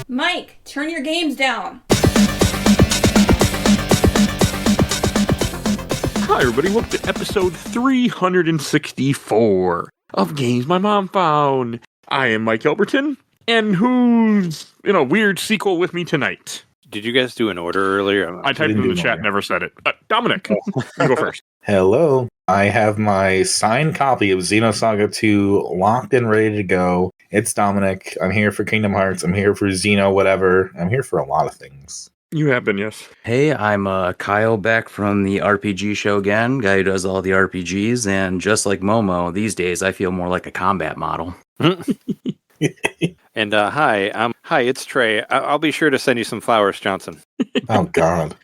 Mike, turn your games down. Hi, everybody. Welcome to episode 364 of Games My Mom Found. I am Mike Albertin, and who's in a weird sequel with me tonight? Did you guys do an order earlier? I typed it in the chat, never said it. Dominic, you go first. Hello. I have my signed copy of Xenosaga 2 locked and ready to go. It's Dominic. I'm here for Kingdom Hearts. I'm here for Xeno whatever. I'm here for a lot of things. You have been, yes. Hey, I'm Kyle back from the RPG show again, guy who does all the RPGs, and just like Momo, these days I feel more like a combat model. And hi, it's Trey. I'll be sure to send you some flowers, Johnson. Oh God.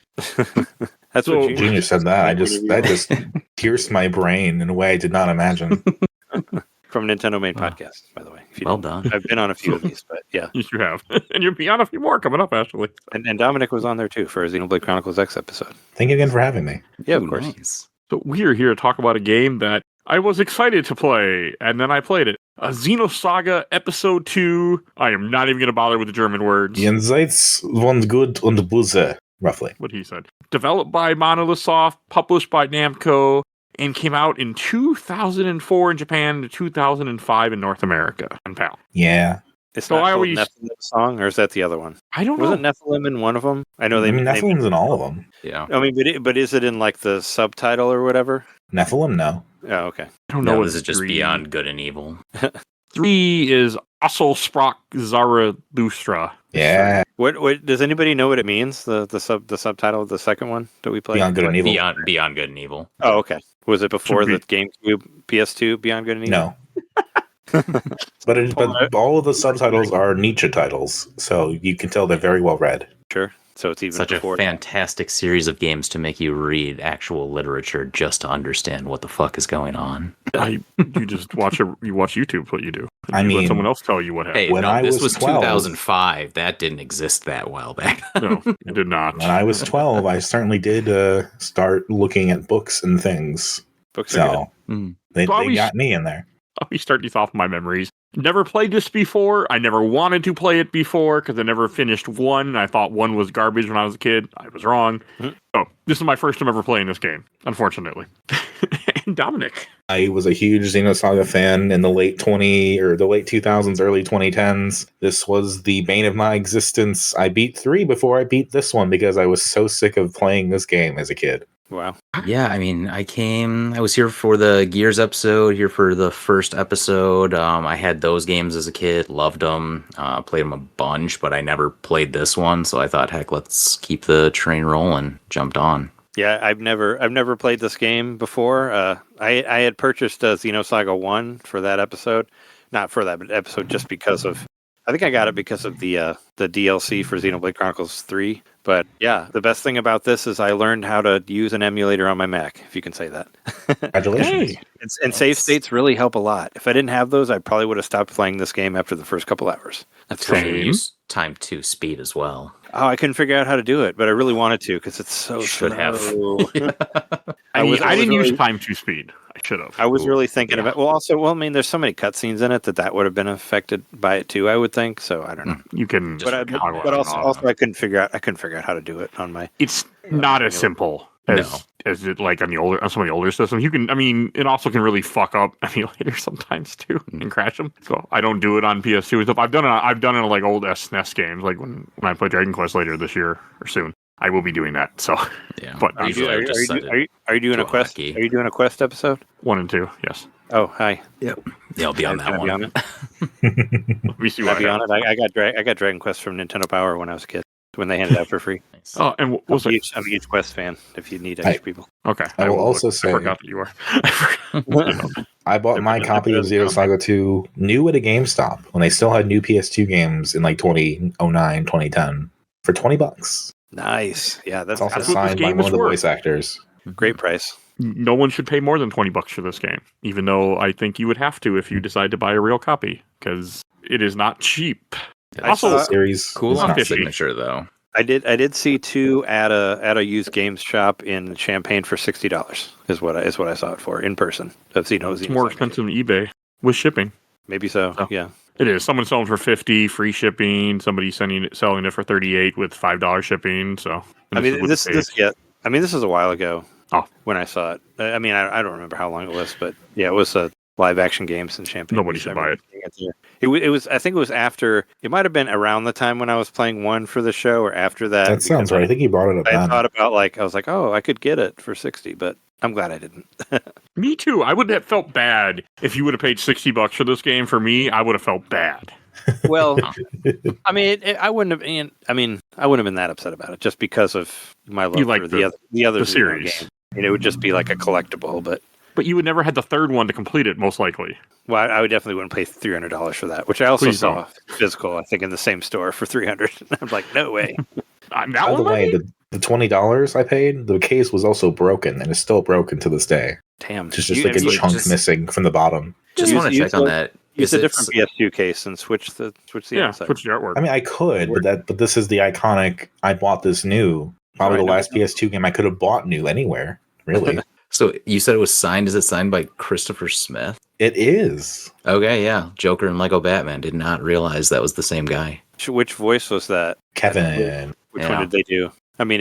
That's So- what Junior said that. That just pierced my brain in a way I did not imagine. from Nintendo Main Podcast, by the way. If you Well didn't- done. I've been on a few of these, but yeah. Yes, you have. And you'll be on a few more coming up, actually. And Dominic was on there too for a Xenoblade Chronicles X episode. Thank you again for having me. Yeah, of Ooh, course. nice. So we are here to talk about a game that I was excited to play, and then I played it. A Xenosaga Episode 2. I am not even going to bother with the German words. Jenseits und gut und böse, roughly. What he said. Developed by Monolith Soft, published by Namco, and came out in 2004 in Japan and 2005 in North America on PAL. Yeah. It's So not I called always- Nephilim song, or is that the other one? I don't know. Wasn't Nephilim in one of them? I know they. I mean, Nephilim's in all of them. Yeah. I mean, but is it in like the subtitle or whatever? Nephilim, no. Oh, okay. I don't know. No, what this is just three- beyond good and evil. 3 is Assel Sprach Zarathustra. Yeah. What does anybody know what it means? The subtitle of the second one that we played. Beyond good and evil. Beyond good and evil. Oh, okay. Was it before Should the GameCube PS2 Beyond Good and Evil? No. But all of the subtitles are Nietzsche titles, so you can tell they're very well read. Sure. So it's even Such a before. fantastic series of games to make you read actual literature just to understand what the fuck is going on. You just watch you watch YouTube. What you do. I You let mean- someone else tell you what happened. Hey, When no, I this was was 12 2005. That didn't exist that while back. No, it did not. When I was 12, I certainly did start looking at books and things. Books are So Mm. they So always- got me in there. Let me start these off with my memories. Never played this before. I never wanted to play it before because I never finished 1. I thought 1 was garbage when I was a kid. I was wrong. Mhm. So this is my first time ever playing this game, unfortunately. And Dominic. I was a huge Xenosaga fan in the late 2000s, early 2010s. This was the bane of my existence. I beat 3 before I beat this one because I was so sick of playing this game as a kid. Wow. Yeah, I mean, I was here for the Gears episode, here for the first episode. I had those games as a kid, loved them, played them a bunch, but I never played this one, so I thought, heck, let's keep the train rolling. Jumped on. Yeah, I've never played this game before. I had purchased Xenosaga 1 for that episode. Not for that episode, just because of... I think I got it because of the DLC for Xenoblade Chronicles 3. But yeah, the best thing about this is I learned how to use an emulator on my Mac, if you can say that. Congratulations. Hey, And save states really help a lot. If I didn't have those, I probably would have stopped playing this game after the first couple hours. That's for Same. sure. Use time 2 speed as well. Oh, I couldn't figure out how to do it, but I really wanted to because it's so Should have. slow. I was didn't really- use time to speed. I should have. I was really thinking Yeah. about. Well, I mean, there's so many cutscenes in it that would have been affected by it too. I would think so. I don't know, You can. but also I couldn't figure out how to do it on my. it's not as simple as it like on some of the older systems. You can. I mean, it also can really fuck up emulators sometimes too and crash them. So I don't do it on PS2 and stuff. I've done it in like old SNES games, like when I play Dragon Quest later this year or soon. I will be doing that. So Yeah. But Are Usually I you, just set it are you doing to a a quest? hotkey. Are you doing a quest episode? 1 and 2, yes. Oh, hi. Yeah, I'll be on that Can I one. be on it? Let me see Can I what be I on have. it? I got Dragon Quest from Nintendo Power when I was a kid. When they handed it out for free. Nice. Oh, and what was it? I'm a huge Quest fan. If you need extra people. Okay. I will also look. say- I forgot that you were. I bought my copy of Xenosaga 2 new at a GameStop when they still had new PS2 games in like 2009, 2010 for $20. Nice. Yeah, that's It's also That's what this signed by game one is of the worth. voice actors. great price. No one should pay more than $20 for this game, even though I think you would have to if you decide to buy a real copy, because it is not cheap. I Also, saw- The series Cool is on not fishy. signature though. I did see 2 at a used games shop in Champaign for $60 is what I saw it for in person. Of Xeno. It's more expensive than eBay with shipping. Maybe so. Oh. Yeah. It is. Someone selling for $50, free shipping. Somebody selling it for $38 with $5 shipping. So this is a while ago. Oh. When I saw it. I mean, I don't remember how long it was, but yeah, it was a live action games in Champaign. Nobody should buy it. It was. I think it was after. It might have been around the time when I was playing 1 for the show, or after that. That sounds right. I think you brought it up. I thought about I was like, oh, I could get it for $60, but I'm glad I didn't. Me too. I would have felt bad if you would have paid $60 for this game. For me, I would have felt bad. Well, I mean, I wouldn't have. I wouldn't have been that upset about it just because of my love for the other series. Game. It would just be like a collectible, but you would never had the third one to complete it, most likely. Well, I would definitely wouldn't pay $300 for that, which I also saw physical, I think, in the same store for $300. I'm like, no way. By the way, the $20 I paid, the case was also broken, and it's still broken to the this day. Damn. Just like a chunk missing from the bottom. Just want to check on that. Use a different PS2 case and switch the inside. Switch the artwork. I mean, I could, but this is the iconic. I bought this new. Probably the last PS2 game I could have bought new anywhere. Really. So you said it was signed. Is it signed by Christopher Smith? It is. Okay, yeah. Joker and Lego Batman. Did not realize that was the same guy. Which voice was that? Kevin. Which one did they do? I mean,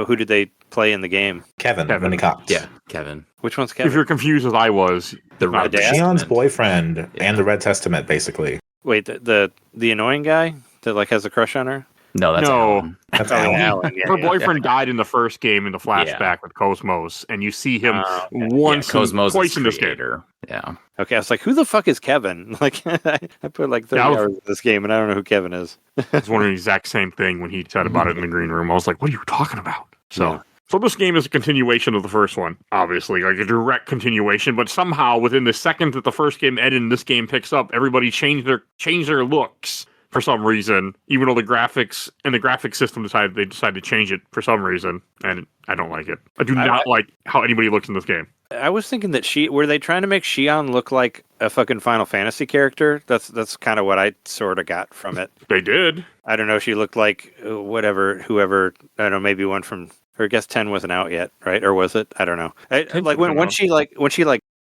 who did they play in the game? Kevin. When he cops. Yeah, Kevin. Which one's Kevin? If you're confused as I was, the Red Shion's boyfriend and the Red Testament, basically. Wait, the annoying guy that has a crush on her? No, that's Alan. That's Alan. Her boyfriend died in the first game in the flashback with Cosmos, and you see him once twice in this game. Yeah. Okay, I was like, who the fuck is Kevin? I put 30 hours in this game, and I don't know who Kevin is. I was wondering the exact same thing when he said about it in the green room. I was like, what are you talking about? So this game is a continuation of the first one, obviously, like a direct continuation. But somehow, within the second that the first game ended and this game picks up, everybody changed their looks. For some reason, even though the graphics and the graphic system decided to change it for some reason, and I don't like it. I do not like how anybody looks in this game. I was thinking that were they trying to make Xion look like a fucking Final Fantasy character? That's kind of what I sort of got from it. They did. I don't know. She looked like whoever. I don't know. Maybe one from. Or I guess 10 wasn't out yet, right? Or was it? I don't know. When she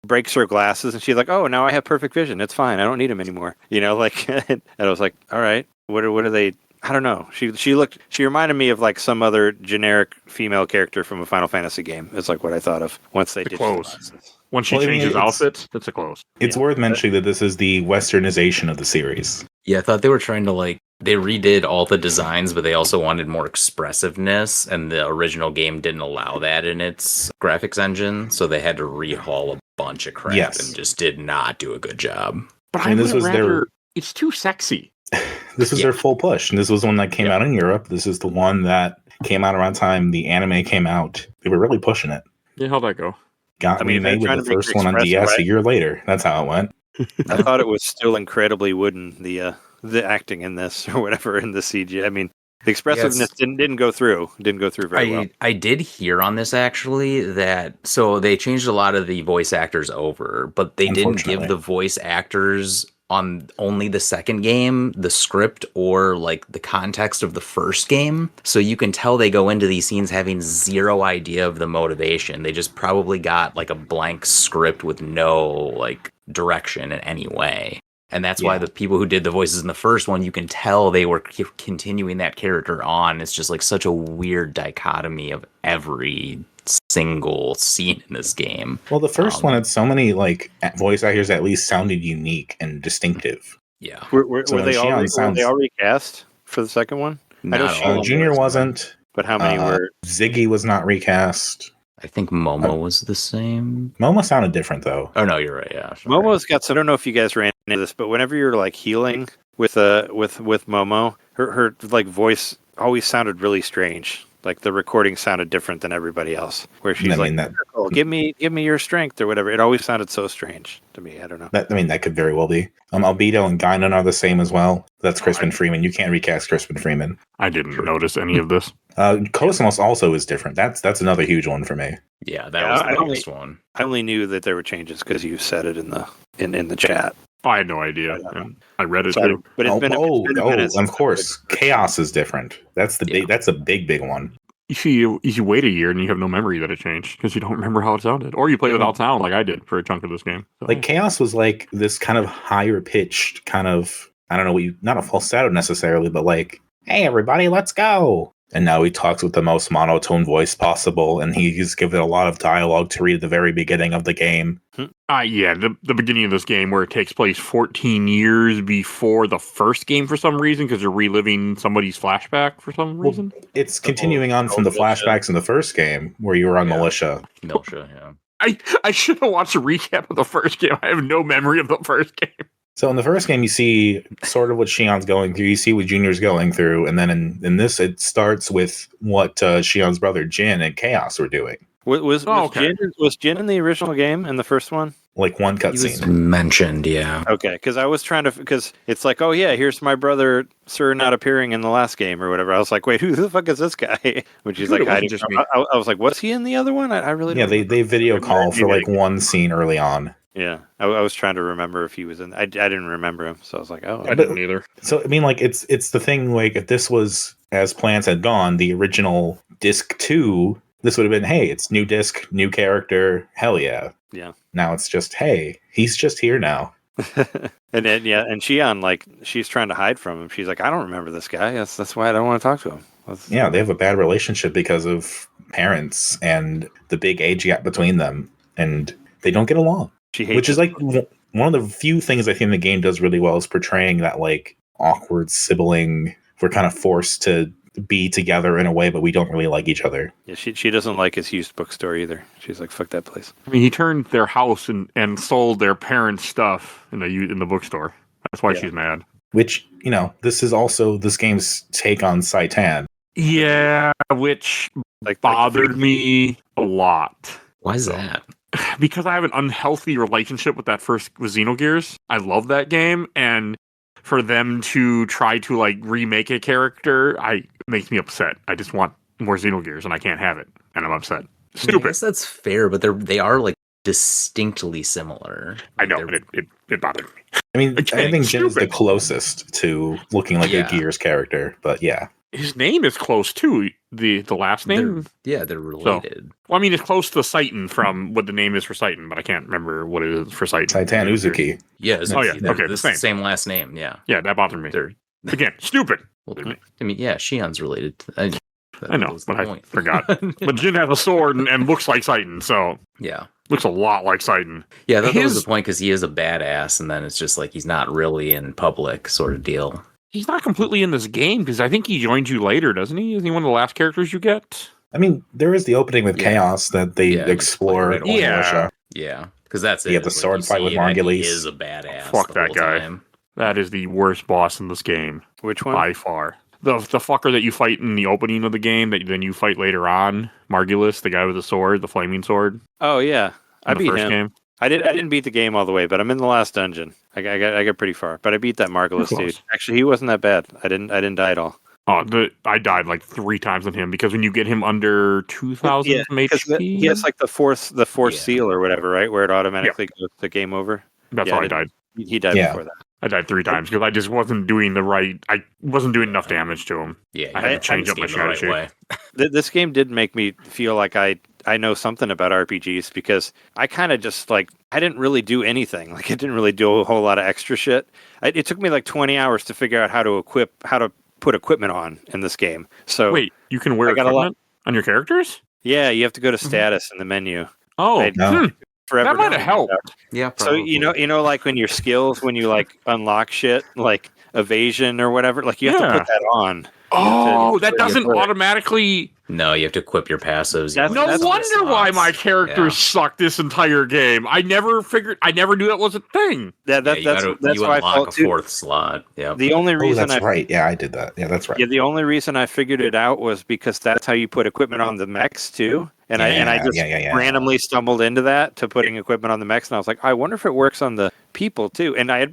breaks her glasses and she's like, oh, now I have perfect vision. It's fine. I don't need them anymore. And I was like, all right, what are they? I don't know. She reminded me of some other generic female character from a Final Fantasy game. It's like what I thought of once they did clothes. Once she changes outfits, it's a clothes. It's worth mentioning that this is the westernization of the series. Yeah, I thought they were trying to they redid all the designs, but they also wanted more expressiveness, and the original game didn't allow that in its graphics engine, so they had to rehaul a bunch of crap and just did not do a good job. But it's too sexy. This was their full push, and this was the one that came out in Europe. This is the one that came out around time the anime came out. They were really pushing it. Yeah, how'd that go? Made with the first one on DS right? A year later. That's how it went. I thought it was still incredibly wooden, the acting in this or whatever in the CG. I mean, the expressiveness didn't go through. Didn't go through very well. I did hear on this actually that so they changed a lot of the voice actors over, but they didn't give the voice actors on only the second game the script or the context of the first game. So you can tell they go into these scenes having zero idea of the motivation. They just probably got a blank script with no direction in any way. And that's why the people who did the voices in the first one, you can tell they were continuing that character on. It's just such a weird dichotomy of every single scene in this game. Well, the first one had so many voice actors that at least sounded unique and distinctive. Yeah. Were they all recast for the second one? Junior wasn't. But how many were? Ziggy was not recast. I think Momo was the same. Momo sounded different though. Oh no, you're right. Yeah, sure. Momo's got. So I don't know if you guys ran into this, but whenever you're healing with Momo, her voice always sounded really strange. The recording sounded different than everybody else. Where she's give me your strength or whatever. It always sounded so strange to me. I don't know. That could very well be. Albedo and Guinan are the same as well. That's Crispin Freeman. You can't recast Crispin Freeman. I didn't notice any of this. Cosmos also is different. That's another huge one for me. Yeah, that was the biggest one. I only knew that there were changes because you said it in the chat. I had no idea. And I read it too. But it's been a minute of course, Chaos is different. That's a big one. You wait a year and you have no memory that it changed because you don't remember how it sounded, or you play without sound like I did for a chunk of this game. So, like Chaos was like this kind of higher pitched kind of, I don't know, not a falsetto necessarily, but like, hey everybody, let's go. And now he talks with the most monotone voice possible, and he's given a lot of dialogue to read at the very beginning of the game. Yeah, the beginning of this game where it takes place 14 years before the first game for some reason, because they're reliving somebody's flashback for some reason. Well, it's continuing on from the flashbacks in the first game where you were on Militia. Militia, yeah. I should have watched a recap of the first game. I have no memory of the first game. So in the first game, you see sort of what Shion's going through. You see what Junior's going through. And then in this, it starts with what Shion's brother Jin and Chaos were doing. Was Jin in the original game in the first one? Like one He was cutscene. mentioned, yeah. Okay, because I was trying to, because it's like, oh yeah, here's my brother, Sir, not appearing in the last game or whatever. I was like, wait, who the fuck is this guy? Which he's like, It wasn't just me. I was like, was he in the other one? I really Yeah, don't they video call for like one scene early on. Yeah, I was trying to remember if he was in. I didn't remember him, so I was like, oh. I didn't either. So I mean, like it's the thing. Like if this was as plans had gone, the original disc 2, this would have been, hey, it's new disc, new character, hell yeah. Yeah. Now it's just, hey, he's just here now. and then and Shion, like, she's trying to hide from him. She's like, I don't remember this guy. That's why I don't want to talk to him. Yeah, they have a bad relationship because of parents and the big age gap between them, and they don't get along. Which is like one of the few things I think the game does really well is portraying that like awkward sibling. We're kind of forced to be together in a way, but we don't really like each other. Yeah, she doesn't like his used bookstore either. She's like, fuck that place. I mean, he turned their house and sold their parents' stuff in the bookstore. That's why she's mad. Which, you know, this is also this game's take on Saitan. Yeah, which bothered me a lot. Why is that? Because I have an unhealthy relationship with Xenogears. I love that game, and for them to try to like remake a character, makes me upset. I just want more Xenogears, and I can't have it, and I'm upset. Stupid. I guess that's fair, but they are like distinctly similar. I know, but it bothered me. I mean, I think Jin's the stupid. closest to looking like a Gears character, but yeah. His name is close too. The last name. They're related. So, well, I mean, it's close to Saitan from what the name is for Saitan, but I can't remember what it is for Saitan. Saitan Uzuki. Yeah. Okay. The same last name. Yeah. Yeah, that bothered me. Again, stupid. Well, I mean, yeah, Shion's related. I know, but I forgot. But Jin has a sword and looks like Saitan, so yeah, looks a lot like Saitan. Yeah, that was the point because he is a badass, and then it's just like he's not really in public, sort of deal. He's not completely in this game because I think he joins you later, doesn't he? Isn't he one of the last characters you get? I mean, there is the opening with Chaos that they explore. Right yeah, because that's it. You have the sword fight with Margulies. He is a badass. Fuck that guy. Time. That is the worst boss in this game. Which one? By far. The fucker that you fight in the opening of the game that then you fight later on, Margulies, the guy with the sword, the flaming sword. Oh yeah, I beat him. Game. I didn't beat the game all the way, but I'm in the last dungeon. I got pretty far, but I beat that Margulies dude. Actually, he wasn't that bad. I didn't die at all. Oh, I died like 3 times on him because when you get him under 2,000 HP, he has like the fourth seal or whatever, right? Where it automatically goes to game over. That's how I died. He died before that. I died 3 times because I just wasn't doing enough damage to him. Yeah, I had to change up my strategy. Right this game did make me feel like I know something about RPGs because I kind of just like I didn't really do anything. Like I didn't really do a whole lot of extra shit. It took me like 20 hours to figure out how to put equipment on in this game. So wait, you can wear equipment on your characters? Yeah, you have to go to status in the menu. Oh, forever that might have helped. Yeah, probably. So you know, like when your skills, when you like unlock shit, like evasion or whatever, like you have to put that on. That doesn't automatically. No, you have to equip your passives. No wonder why my characters suck this entire game. I never knew that was a thing. That's why I felt a 4th slot. Yeah. The only reason right. Yeah, I did that. Yeah, that's right. Yeah, the only reason I figured it out was because that's how you put equipment on the mechs too. And I just randomly stumbled into that to putting equipment on the mechs, and I was like, I wonder if it works on the people too. And I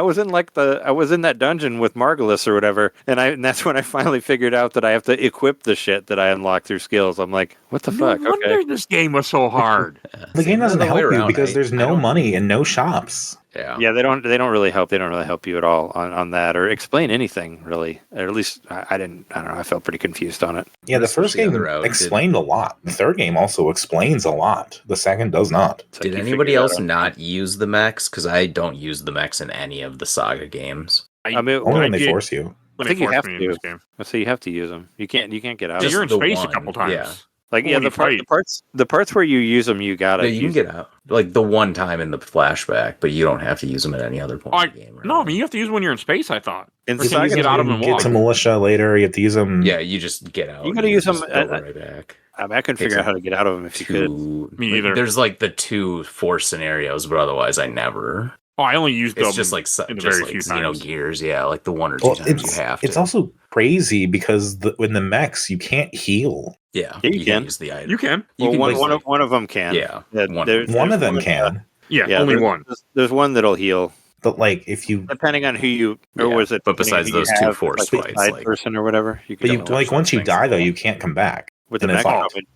was in that dungeon with Margulies or whatever, and that's when I finally figured out that I have to equip the shit that I unlocked through skills. I'm like, what the fuck? No wonder this game was so hard. The game doesn't help you because there's no money and no shops. Yeah, they don't really help. They don't really help you at all on that or explain anything really. Or at least I didn't. I don't know. I felt pretty confused on it. Yeah, the first game explained a lot. The third game also explains a lot. The second does not. Did anybody else not use the mechs? Because I don't use the mechs in any of the Saga games. I mean, only when they force you. I think you have to. So you have to use them. You can't get out. You're in space a couple times. Yeah. Like the parts where you use them, you gotta. You can get out like the one time in the flashback, but you don't have to use them at any other point in the game. Right? No, I mean you have to use them when you're in space. I thought. In you get out of them and get walk. to militia later. You have to use them. Yeah, you just get out. You gotta use them right back. I mean, I couldn't figure out how to get out of them if you could. Me either. There's like the 2 force scenarios, but otherwise I never. Oh, I only used them. It's just like in just very like few times. Xenogears, yeah, like the 1 or 2 times you have to. It's also crazy because when the mechs, you can't heal. Yeah, you can use the item. You can. One of them can. Yeah, one of them can. Yeah, only one. There's one that'll heal. But like, if you depending on who you or was it? But besides those 2 force fights, like person or whatever, you can. But like once you die though, you can't come back. With the mech,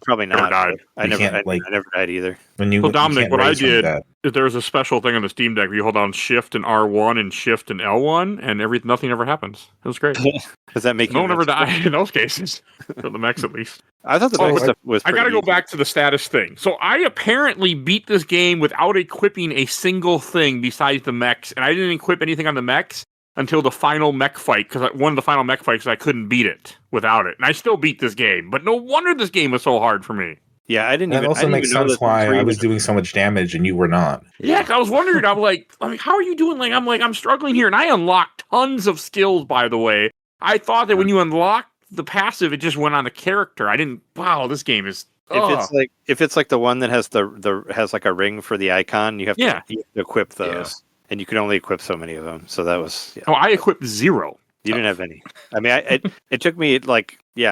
probably not. I never died either. So Dominic, what I did is there was a special thing on the Steam Deck where you hold down Shift and R1 and Shift and L1, and nothing ever happens. It was great. Does that make you? No one ever died in those cases, for the mechs at least. I thought the mech stuff was. I got to go back to the status thing. So I apparently beat this game without equipping a single thing besides the mechs, and I didn't equip anything on the mechs until the final mech fight, because one of the final mech fights I couldn't beat it without it, and I still beat this game. But no wonder this game was so hard for me. Yeah, I didn't. That also makes sense why I was doing so much damage and you were not. Yeah, I was wondering. I'm like, how are you doing? Like, I'm struggling here, and I unlocked tons of skills. By the way, I thought that when you unlocked the passive, it just went on the character. I didn't. Wow, this game is. If it's like the one that has has like a ring for the icon, you have to equip those. Yeah. And you can only equip so many of them. So that was. Yeah. Oh, I equipped 0. You didn't have any. I mean, it took me like like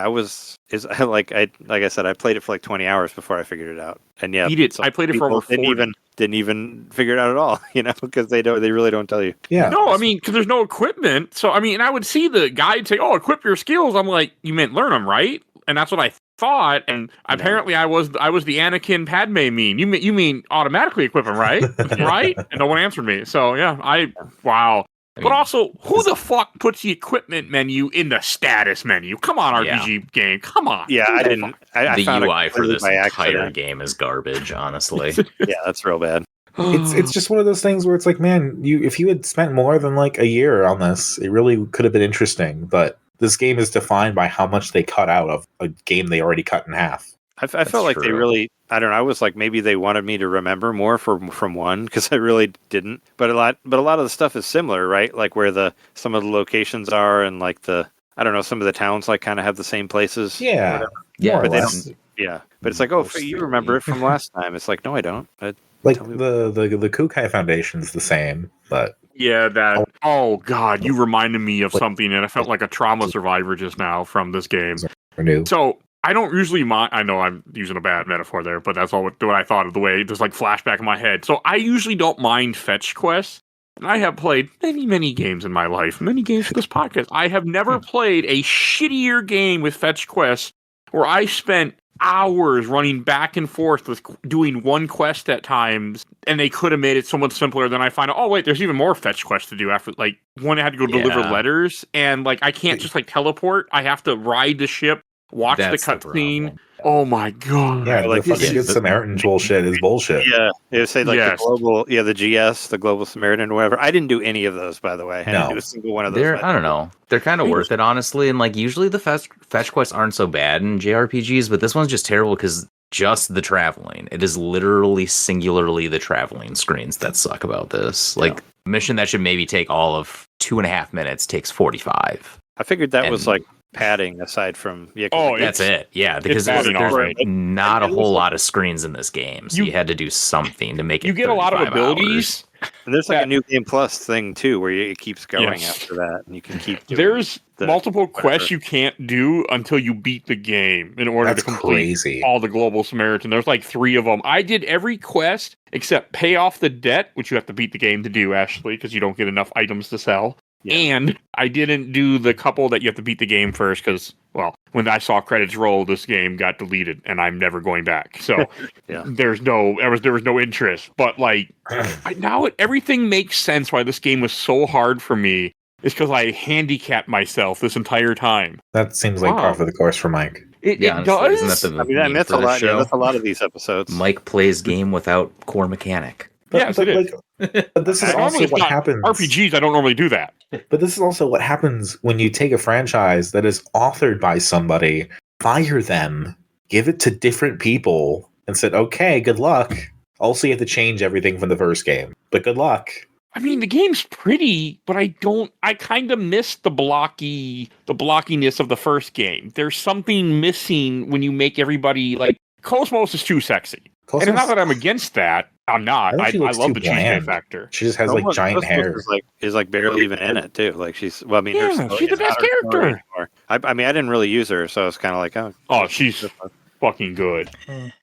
I said, I played it for like 20 hours before I figured it out. And yeah, I played it for over 40. Didn't even figure it out at all. You know, because they really don't tell you. Yeah. No, I mean, because there's no equipment. So I mean, and I would see the guide say, "Oh, equip your skills." I'm like, you meant learn them, right? And that's what I thought, and apparently I was the Anakin Padme meme. You mean automatically equip him, right? Right? And no one answered me. So yeah, wow. But also, who the fuck puts the equipment menu in the status menu? Come on, RPG game. Come on. Yeah, I didn't. The UI for this entire game is garbage, honestly. Yeah, that's real bad. It's just one of those things where it's like, man, if you had spent more than like a year on this, it really could have been interesting. But this game is defined by how much they cut out of a game they already cut in half. I felt like they really, I don't know, I was like, maybe they wanted me to remember more from 1, because I really didn't. But a lot of the stuff is similar, right? Like where some of the locations are, and like I don't know, some of the towns like kind of have the same places. Yeah. Yeah. But they don't. Yeah. But it's like, oh, you remember it from last time. It's like, no, I don't. Like the Kukai Foundation's the same, but. Yeah, that. Oh God, you reminded me of something, and I felt like a trauma survivor just now from this game. So I don't usually mind. I know I'm using a bad metaphor there, but that's all what I thought of the way there's like flashback in my head. So I usually don't mind fetch quests, and I have played many games in my life, many games for this podcast. I have never played a shittier game with fetch quests where I spent hours running back and forth with doing one quest at times, and they could have made it so much simpler. Then I find out, oh wait, there's even more fetch quests to do after. Like one, I had to go deliver letters, and like I can't just like teleport. I have to ride the ship, watch the cutscene. Oh my God! Yeah, like the fucking Good Samaritan bullshit is bullshit. Yeah, it would say like the global, the GS, the Global Samaritan, or whatever. I didn't do any of those, by the way. I didn't do a single one of those. I don't know. They're kind of worth it, honestly. And like usually the fetch quests aren't so bad in JRPGs, but this one's just terrible because just the traveling. It is literally singularly the traveling screens that suck about this. Like mission that should maybe take all of 2.5 minutes takes 45. I figured that was like padding aside from that's it. Yeah, because there's not a whole lot of screens in this game, so you had to do something to make it. You get a lot of abilities. And there's like a new game plus thing too, where it keeps going after that, and you can keep doing there's multiple quests you can't do until you beat the game in order to complete all the Global Samaritan. There's like 3 of them. I did every quest except pay off the debt, which you have to beat the game to do, Ashley, because you don't get enough items to sell. Yeah. And I didn't do the couple that you have to beat the game first because, well, when I saw credits roll, this game got deleted, and I'm never going back. So Yeah. there was no interest. But like everything makes sense why this game was so hard for me. Is because I handicapped myself this entire time. That seems like par for the course for Mike. It Honestly, does. Isn't that the meme that's for a this lot. show? Yeah, that's a lot of these episodes. Mike plays game without core mechanic. Yes, it is. But this is I also normally what not happens. RPGs, I don't normally do that. But this is also what happens when you take a franchise that is authored by somebody, fire them, give it to different people, and said, "Okay, good luck." Also, you have to change everything from the first game, but good luck. I mean, the game's pretty, but I kind of miss the blockiness of the first game. There's something missing when you make everybody, like, Cosmos is too sexy. And it's not that I'm against that. I'm not. I love the cheesecake factor. She just has, like, giant hair. Is like barely even in it, too. Like, she's the best character. I mean, I didn't really use her, so it's kind of like, oh, she's fucking good.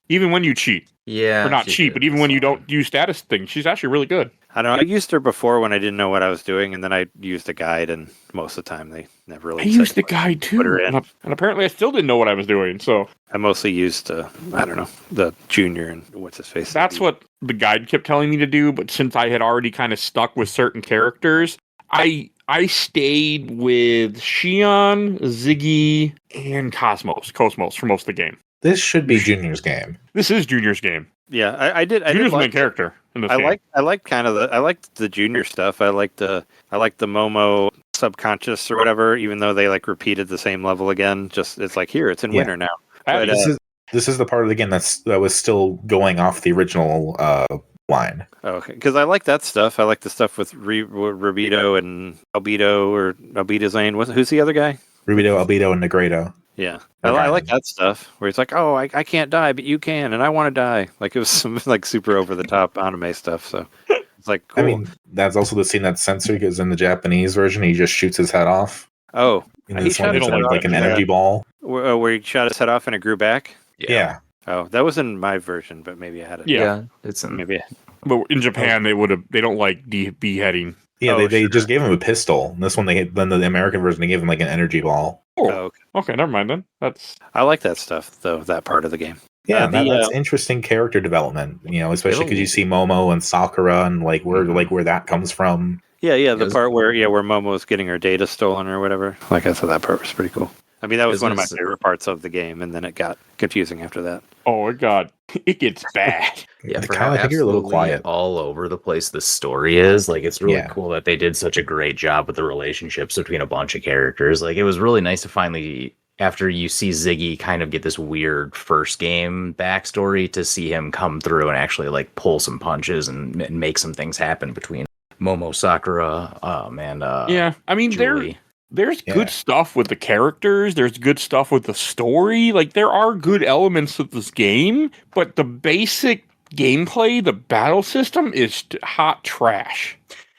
Even when you cheat. Yeah. Or not cheat, but even when you don't use status things, she's actually really good. I don't know. I used her before when I didn't know what I was doing, and then I used a guide, and most of the time they never really. I used the guide too, and apparently I still didn't know what I was doing. So I mostly used, I don't know, the junior and what's his face. That's what the guide kept telling me to do. But since I had already kind of stuck with certain characters, I stayed with Shion, Ziggy, and Cosmos for most of the game. This should be Junior's game. This is Junior's game. Yeah, I did. Junior's the main character in this game. I liked the junior stuff. I liked the Momo subconscious or whatever. Even though they like repeated the same level again, just it's like here, it's in winter now. But, this is the part of the game that was still going off the original line. Okay, because I like that stuff. I like the stuff with Rubido and Albedo or Albedo Zane. Who's the other guy? Rubido, Albedo, and Negredo. Yeah, I like that stuff where it's like, oh, I can't die, but you can, and I want to die. Like it was some like super over the top anime stuff. So it's like, cool. I mean, that's also the scene that's censored because in the Japanese version, he just shoots his head off. Oh, and this one is like an energy ball where he shot his head off and it grew back. Yeah. Oh, that was in my version, but maybe I had it. Yeah, it's in maybe. But in Japan, they don't like beheading. Yeah, they just gave him a pistol. And this one, then the American version, they gave him like an energy ball. Oh, okay, never mind then. I like that stuff though. That part of the game. Yeah, that's interesting character development. You know, especially because you see Momo and Sakura and like where that comes from. Yeah, the part where Momo's getting her data stolen or whatever. Like I thought that part was pretty cool. I mean, that was one of my favorite parts of the game, and then it got confusing after that. Oh, it gets bad. Yeah, for I think you're a little quiet. All over the place the story is. Like, it's really cool that they did such a great job with the relationships between a bunch of characters. Like, it was really nice to finally, after you see Ziggy kind of get this weird first game backstory, to see him come through and actually, like, pull some punches and make some things happen between Momo, Sakura, and yeah, I mean, Julie. There's good stuff with the characters. There's good stuff with the story. Like, there are good elements of this game, but the basic gameplay, the battle system is hot trash.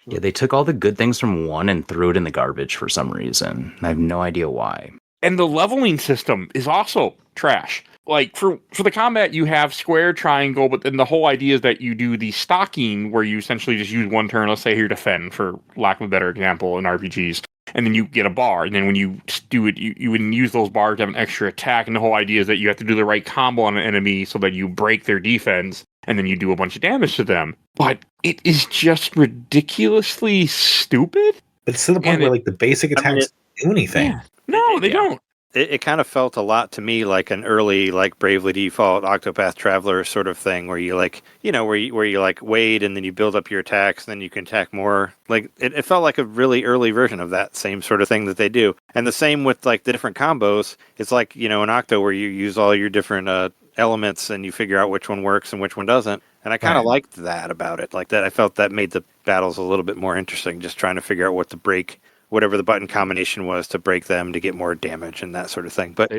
Yeah, they took all the good things from one and threw it in the garbage for some reason. I have no idea why. And the leveling system is also trash. Like, for the combat, you have square, triangle, but then the whole idea is that you do the stocking, where you essentially just use one turn, let's say here, defend, for lack of a better example, in RPGs. And then you get a bar, and then when you do it, you would use those bars to have an extra attack, and the whole idea is that you have to do the right combo on an enemy so that you break their defense, and then you do a bunch of damage to them. But it is just ridiculously stupid. It's to the point where, like, the basic attacks do anything. Yeah. No, they don't. It kind of felt a lot to me like an early, like, Bravely Default Octopath Traveler sort of thing, where you, like, where you like wait and then you build up your attacks and then you can attack more. Like, it felt like a really early version of that same sort of thing that they do. And the same with, like, the different combos. It's like, in Octo, where you use all your different elements and you figure out which one works and which one doesn't. And I kind of liked that about it. Like, that I felt that made the battles a little bit more interesting, just trying to figure out what to break, whatever the button combination was to break them to get more damage and that sort of thing. But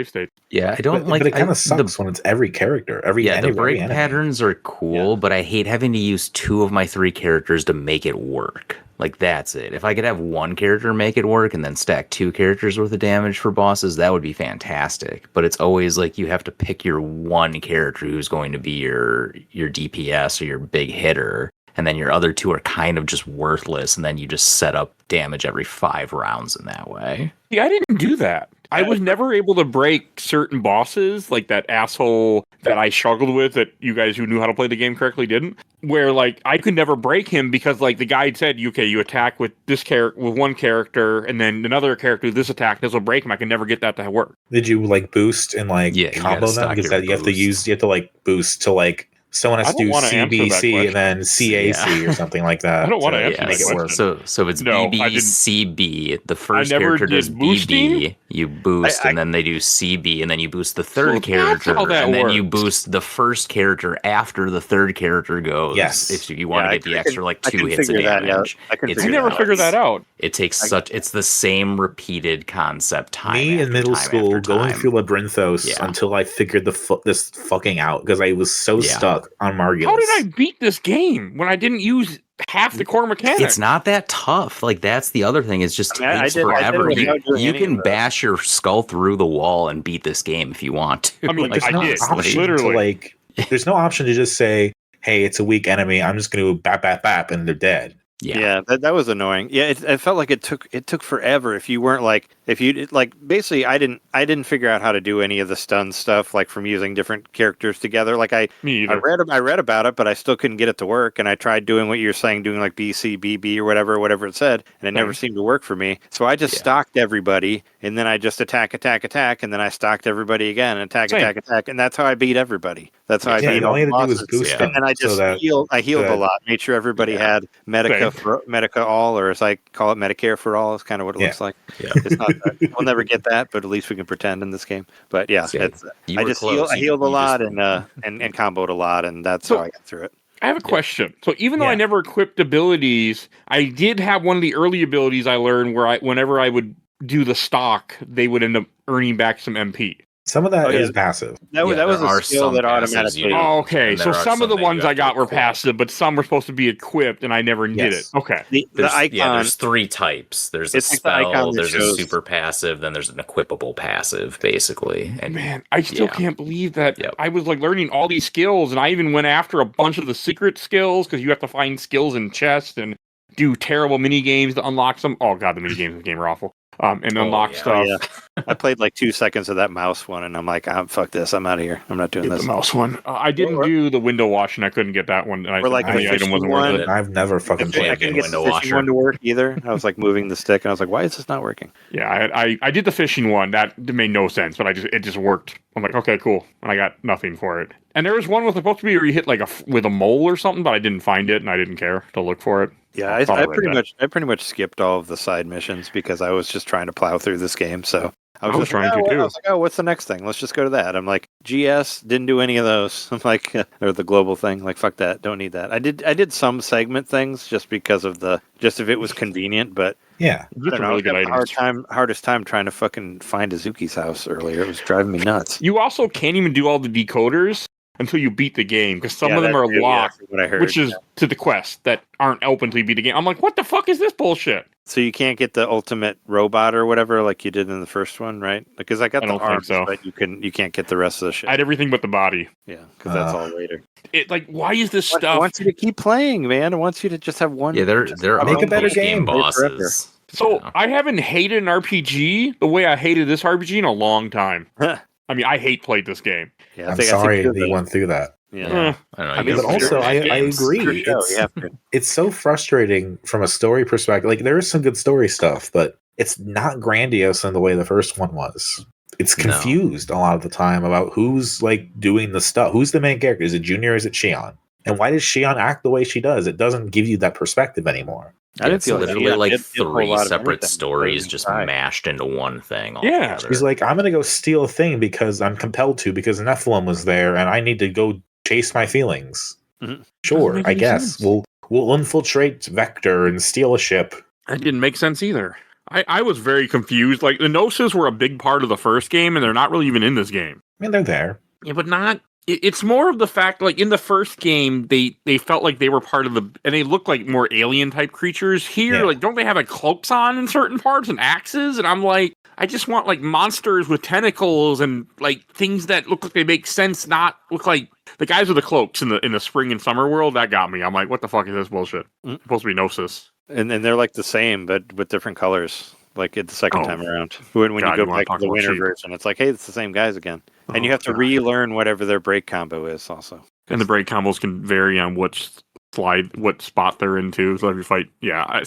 yeah, I don't like. But it kind of sucks when it's every character. The break patterns are cool, but I hate having to use 2 of my 3 characters to make it work. Like, that's it. If I could have one character make it work and then stack 2 characters worth of damage for bosses, that would be fantastic. But it's always like you have to pick your one character who's going to be your DPS or your big hitter. and then your other 2 are kind of just worthless, and then you just set up damage every 5 rounds in that way. Yeah, I didn't do that. I was never able to break certain bosses, like that asshole that I struggled with that you guys who knew how to play the game correctly didn't. Where like I could never break him because like the guide said, okay, you attack with this character with one character, and then another character with this attack. This will break him. I can never get that to work. Did you like boost and like Yeah, you combo gotta them? stock Because your that you have to like boost to like someone has I to don't do wanna answer that CBC question. and then CAC or something like that. I don't wanna to answer make that it work. question. So it's No, I BB, didn't- CB. The first never character did does boosting. BB, you boost, and then they do CB, and then you boost the third that's character, how that and then you works. boost the first character after the third character goes. Yes. If you want to get the extra like I 2 can hits of figure that out. damage. I can It's I figure never that out. figured that out. It takes it's the same repeated concept time. Me in after middle time school after going time. through Labyrinthos Yeah. until I figured this fucking out because I was so Yeah. stuck on Margulis. How did I beat this game when I didn't use half the core mechanics? It's not that tough. Like that's the other thing. It just I mean, I takes did forever. without doing You any can of those. bash your skull through the wall and beat this game if you want to. I mean, Like, I no did, option literally. to like. There's no option to just say, "Hey, it's a weak enemy. I'm just going to bap bap bap," and they're dead. yeah. That was annoying. Yeah, it felt like it took forever. If you weren't basically I didn't figure out how to do any of the stun stuff like from using different characters together. Like Me I either. read about it, but I still couldn't get it to work. And I tried doing what you're saying, doing like BC, BB or whatever it said, and it never seemed to work for me. So I just stocked everybody, and then I just attack, and then I stocked everybody again, and attack, and that's how I beat everybody. That's how I Yeah, beat all all you the had to do was bosses. boost Yeah. them. And I just so that healed a good. lot, made sure everybody had Medica all, or as I call it, Medicare for all is kind of what it looks like. Yeah. It's not that. We'll never get that, but at least we can pretend in this game. But yeah, Yeah. it's, You I were just close. I healed a You lot just- and comboed a lot, and that's So- how I got through it. I have a question. So even though I Yeah. never equipped abilities, I did have one of the early abilities I learned where whenever I would do the stock, they would end up earning back some MP. some of that Oh, yeah. is passive. That was there a are skill some that passes automatically. you don't. Oh, okay, And so there are some of the that you ones have I to got were equip. passive, but some were supposed to be equipped, and I never did it. Yes. Okay. The icon. There's 3 types. There's a It's like the icon spell, that there's a shows- super passive, then there's an equipable passive, basically. And Man, I still Yeah. can't believe that Yep. I was like learning all these skills, and I even went after a bunch of the secret skills because you have to find skills in chests and do terrible mini games to unlock some. Oh god, the mini games in the game are awful. And unlock yeah. stuff. Oh, yeah. I played like 2 seconds of that mouse one, and I'm like, fuck this. I'm out of here. I'm not doing Get this. the mouse one. I didn't do the window washing. I couldn't get that one. And I Or like think the the item fishing wasn't worth one. it. I've never fucking I played couldn't it. get the window fishing washer. one to work either. I was like moving the stick, and I was like, why is this not working? Yeah, I did the fishing one. That made no sense, but it just worked. I'm like, okay, cool, and I got nothing for it. And there was one was supposed to be where you hit like with a mole or something, but I didn't find it, and I didn't care to look for it. Yeah, I thought I I read that. pretty much skipped all of the side missions because I was just trying to plow through this game. So I was just trying like, to, too. I was like, oh, what's the next thing? Let's just go to that. I'm like, GS didn't do any of those. I'm like, or the global thing. Like, fuck that. Don't need that. I did some segment things just because of just if it was convenient, but Yeah. Just I don't know, I really was good having a items. hardest time trying to fucking find Azuki's house earlier. It was driving me nuts. You also can't even do all the decoders until you beat the game because some of them are locked, what I heard. which is to the quest that aren't open until you beat the game. I'm like, what the fuck is this bullshit? So you can't get the ultimate robot or whatever like you did in the first one, right? Because I got I the don't think arms, so. but you can't get the rest of the shit. I had everything but the body. Yeah, because that's all later. It like, why is this It stuff? wants you to keep playing, man. It wants you to just have one. yeah, there are Make a better post-game game. bosses. So Yeah. I haven't hated an RPG the way I hated this RPG in a long time. I mean, I hate played this game. Yeah, I'm sorry that you went through that. Yeah. Eh, I don't know. I you mean, guys But are also, good I games. agree. For sure, It's, you have to. it's so frustrating from a story perspective. Like, there is some good story stuff, but it's not grandiose in the way the first one was. It's No. confused a lot of the time about who's like doing the stuff. Who's the main character? Is it Junior or is it Shion? And why does Shion act the way she does? It doesn't give you that perspective anymore. I didn't It's feel that. literally Yeah, like it did a whole 3 lot of separate everything. stories just Right. mashed into one thing. Yeah. altogether. She's like, I'm going to go steal a thing because I'm compelled to, because Nephilim was there and I need to go chase my feelings. Mhm. Sure, Doesn't make I any guess. sense. We'll infiltrate Vector and steal a ship. That didn't make sense either. I was very confused. Like, the Gnosis were a big part of the first game, and they're not really even in this game. I mean, they're there. Yeah, but not... It's more of the fact, like, in the first game, they felt like they were part of the... And they looked like more alien-type creatures. Here, Yeah. like, don't they have, like, cloaks on in certain parts and axes? And I'm like, I just want, like, monsters with tentacles and, like, things that look like they make sense, not look like the guys with the cloaks in the spring and summer world, that got me. I'm like, what the fuck is this bullshit? It's supposed to be Gnosis. And they're like the same, but with different colors. Like the second time around, when God, you you go wanna back to talk the about winter cheap. version, it's like, hey, it's the same guys again, and you have to God. relearn whatever their break combo is. Also, And the break combos can vary on what spot they're into. So if you fight,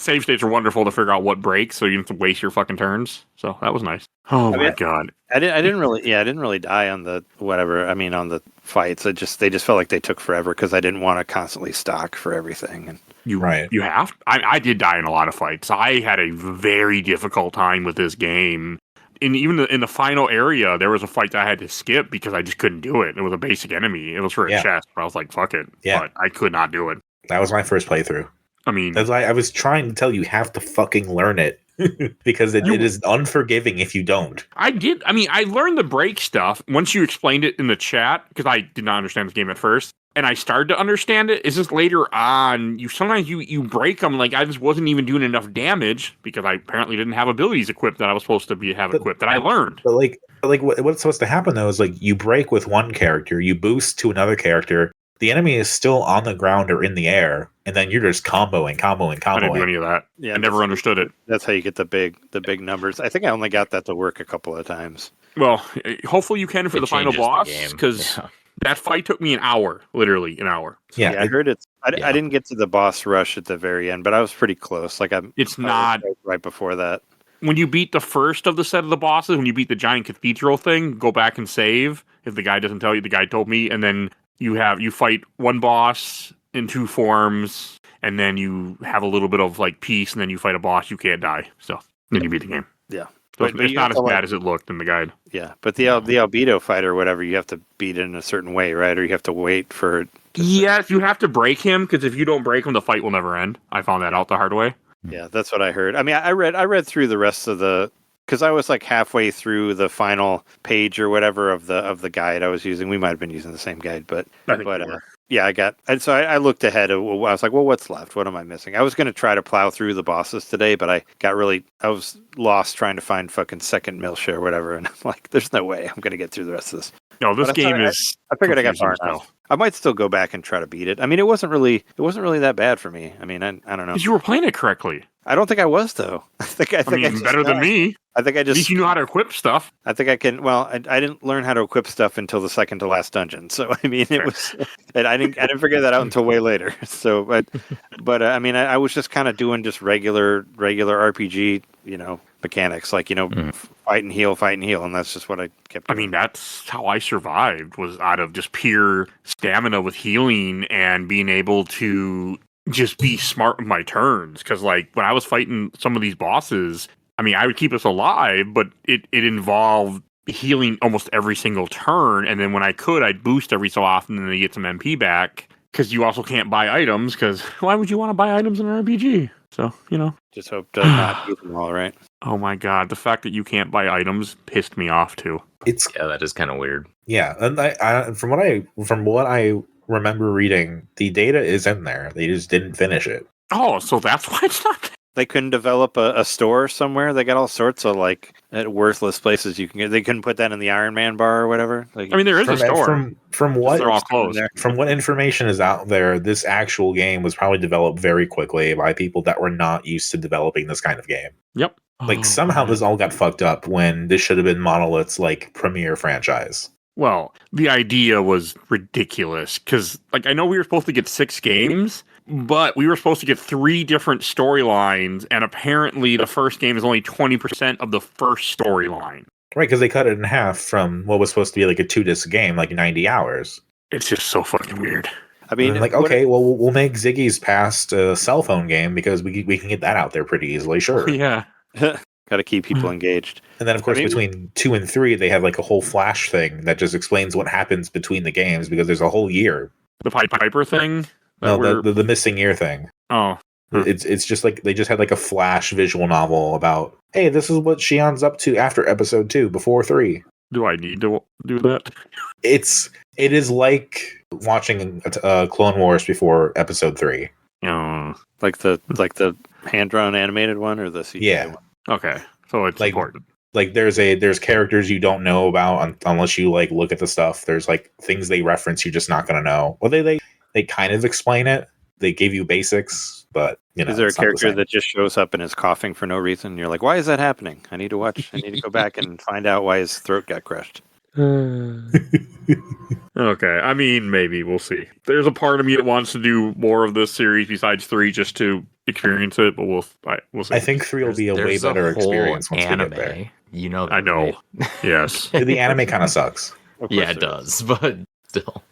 save states are wonderful to figure out what breaks, so you don't have to waste your fucking turns. So that was nice. Oh my god! I didn't really die on the whatever. I mean, on the fights, they just felt like they took forever because I didn't want to constantly stock for everything. And You have. I did die in a lot of fights. I had a very difficult time with this game. Even in the final area, there was a fight that I had to skip because I just couldn't do it. It was a basic enemy. It was for a chest. But I was like, fuck it. Yeah. But I could not do it. That was my first playthrough. I mean, that's why I was trying to tell you have to fucking learn it because it is unforgiving if you don't. I did. I mean, I learned the break stuff once you explained it in the chat because I did not understand this game at first. And I started to understand it. It's just later on, sometimes you break them. Like I just wasn't even doing enough damage because I apparently didn't have abilities equipped that I was supposed to have equipped that I learned. But what's supposed to happen though is like you break with one character, you boost to another character. The enemy is still on the ground or in the air, and then you're just comboing. I didn't do any of that. Yeah, I never understood it. That's how you get the big numbers. I think I only got that to work a couple of times. Well, hopefully you can for the final boss because. That fight took me an hour, literally an hour. Yeah, I heard it. I didn't get to the boss rush at the very end, but I was pretty close. It's not right before that. When you beat the first of the set of the bosses, when you beat the giant cathedral thing, go back and save. If the guy doesn't tell you, the guy told me, and then you fight one boss in two forms, and then you have a little bit of like peace, and then you fight a boss. You can't die, so then you beat the game. Yeah. So it's not as bad as it looked in the guide. Yeah, but the albedo fight or whatever, you have to beat it in a certain way, right? Or you have to wait for it. Yes, you have to break him because if you don't break him, the fight will never end. I found that out the hard way. Yeah, that's what I heard. I mean, I read through the rest of because I was like halfway through the final page or whatever of the guide I was using. We might have been using the same guide, but yeah, I looked ahead. I was like, well, what's left? What am I missing? I was going to try to plow through the bosses today, but I was lost trying to find fucking second Milsha or whatever. And I'm like, there's no way I'm going to get through the rest of this. No, this game is. I figured I got far enough. I might still go back and try to beat it. I mean, it wasn't really that bad for me. I mean, I don't know. Because you were playing it correctly. I don't think I was though. I think I better than me. I think I just. At least you know how to equip stuff. I think I can. Well, I didn't learn how to equip stuff until the second to last dungeon. So I mean, it was. And I didn't figure that out until way later. So, but I mean, I was just kind of doing just regular RPG, mechanics like fight and heal, and that's just what I kept doing. I mean, that's how I survived, was out of just pure stamina with healing and being able to just be smart with my turns. Because like when I was fighting some of these bosses, I mean, I would keep us alive, but it involved healing almost every single turn, and then when I could, I'd boost every so often and then get some MP back. Because you also can't buy items, because why would you want to buy items in an RPG? So, Just hope to not beat them all, right? Oh my god, the fact that you can't buy items pissed me off too. That is kind of weird. Yeah, and I from what I remember reading, the data is in there. They just didn't finish it. Oh, so that's why it's not there. They couldn't develop a store somewhere. They got all sorts of like worthless places you can get. They couldn't put that in the Iron Man bar or whatever. Like, I mean, there is a store. From what they're all closed. From what information is out there, this actual game was probably developed very quickly by people that were not used to developing this kind of game. Yep. Like somehow this all got fucked up when this should have been Monolith's like premier franchise. Well, the idea was ridiculous because, like, I know we were supposed to get 6 games, but we were supposed to get 3 different storylines, and apparently the first game is only 20% of the first storyline. Right, because they cut it in half from what was supposed to be like a 2-disc game, like 90 hours. It's just so fucking weird. I mean, like, okay, well, we'll make Ziggy's Past a cell phone game because we can get that out there pretty easily, sure. Yeah. Got to keep people engaged. And then, of course, between 2 and 3, they have like a whole Flash thing that just explains what happens between the games because there's a whole year. The Pied Piper thing? No, the missing year thing. Oh. It's just like they just had like a Flash visual novel about, hey, this is what Shion's up to after episode 2, before 3. Do I need to do that? It is like watching Clone Wars before episode 3. Like the hand-drawn animated one or the CGI one? Okay. So it's like, important. Like there's characters you don't know about unless you like look at the stuff. There's like things they reference you're just not gonna know. Well, they kind of explain it. They give you basics, but Is there a it's not the character same. that just shows up and is coughing for no reason? You're like, why is that happening? I need to watch. I need to go back and find out why his throat got crushed. Okay, I mean, maybe we'll see. There's a part of me that wants to do more of this series besides 3 just to experience it, but we'll see. I think 3 will be a way better experience once we get there. You know, I know. right? Yes. The anime kind of sucks. Yeah, it does, but still.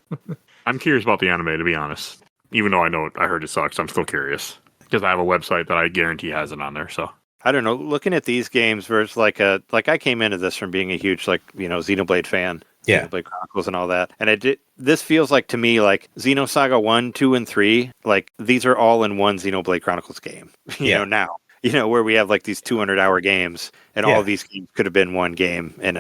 I'm curious about the anime, to be honest. Even though I heard it sucks, I'm still curious. Because I have a website that I guarantee has it on there, so. I don't know. Looking at these games versus like I came into this from being a huge Xenoblade fan. Yeah. Xenoblade Chronicles and all that. And this feels like to me like Xenosaga 1, 2, and 3, like these are all in one Xenoblade Chronicles game. You know, now. Where we have like these 200-hour games and all these games could have been one game. And,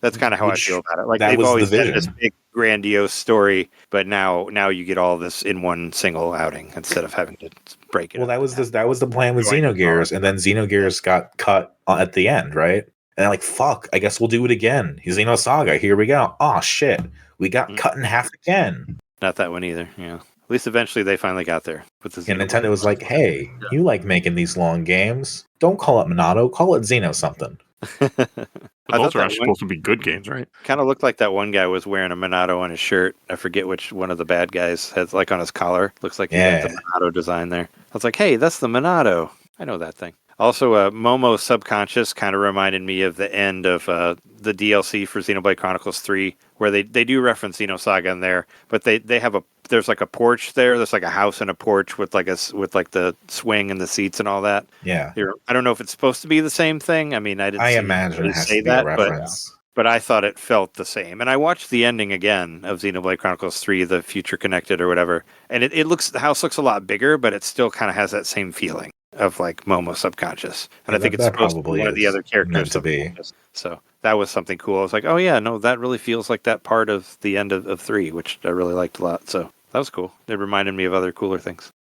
that's kind of how I feel about it. Like they've always had this big, grandiose story, but now you get all this in one single outing instead of having to break it. Well, that was the plan with Xenogears, and then Xenogears got cut at the end, right? And they're like, fuck, I guess we'll do it again. Xenosaga, here we go. Oh, shit. We got cut in half again. Not that one either, yeah. At least eventually they finally got there. And Nintendo was like, hey, you like making these long games. Don't call it Monado, call it Xeno something. Those are actually supposed to be good games, right? Kind of looked like that one guy was wearing a Monado on his shirt. I forget which one of the bad guys has like on his collar. Looks like he had the Monado design there. I was like, hey, that's the Monado. I know that thing. Also, Momo Subconscious kind of reminded me of the end of the DLC for Xenoblade Chronicles 3, where they do reference Xenosaga in there, but they have there's like a porch there. There's like a house and a porch with like the swing and the seats and all that. Yeah. I don't know if it's supposed to be the same thing. I mean, I imagine it has to be a reference. But I thought it felt the same. And I watched the ending again of Xenoblade Chronicles 3, the Future Connected or whatever, and the house looks a lot bigger, but it still kind of has that same feeling of like Momo Subconscious. And I think it's supposed to be one of the other characters to be. So that was something cool. I was like, oh yeah, no, that really feels like that part of the end of 3, which I really liked a lot. So that was cool. It reminded me of other cooler things.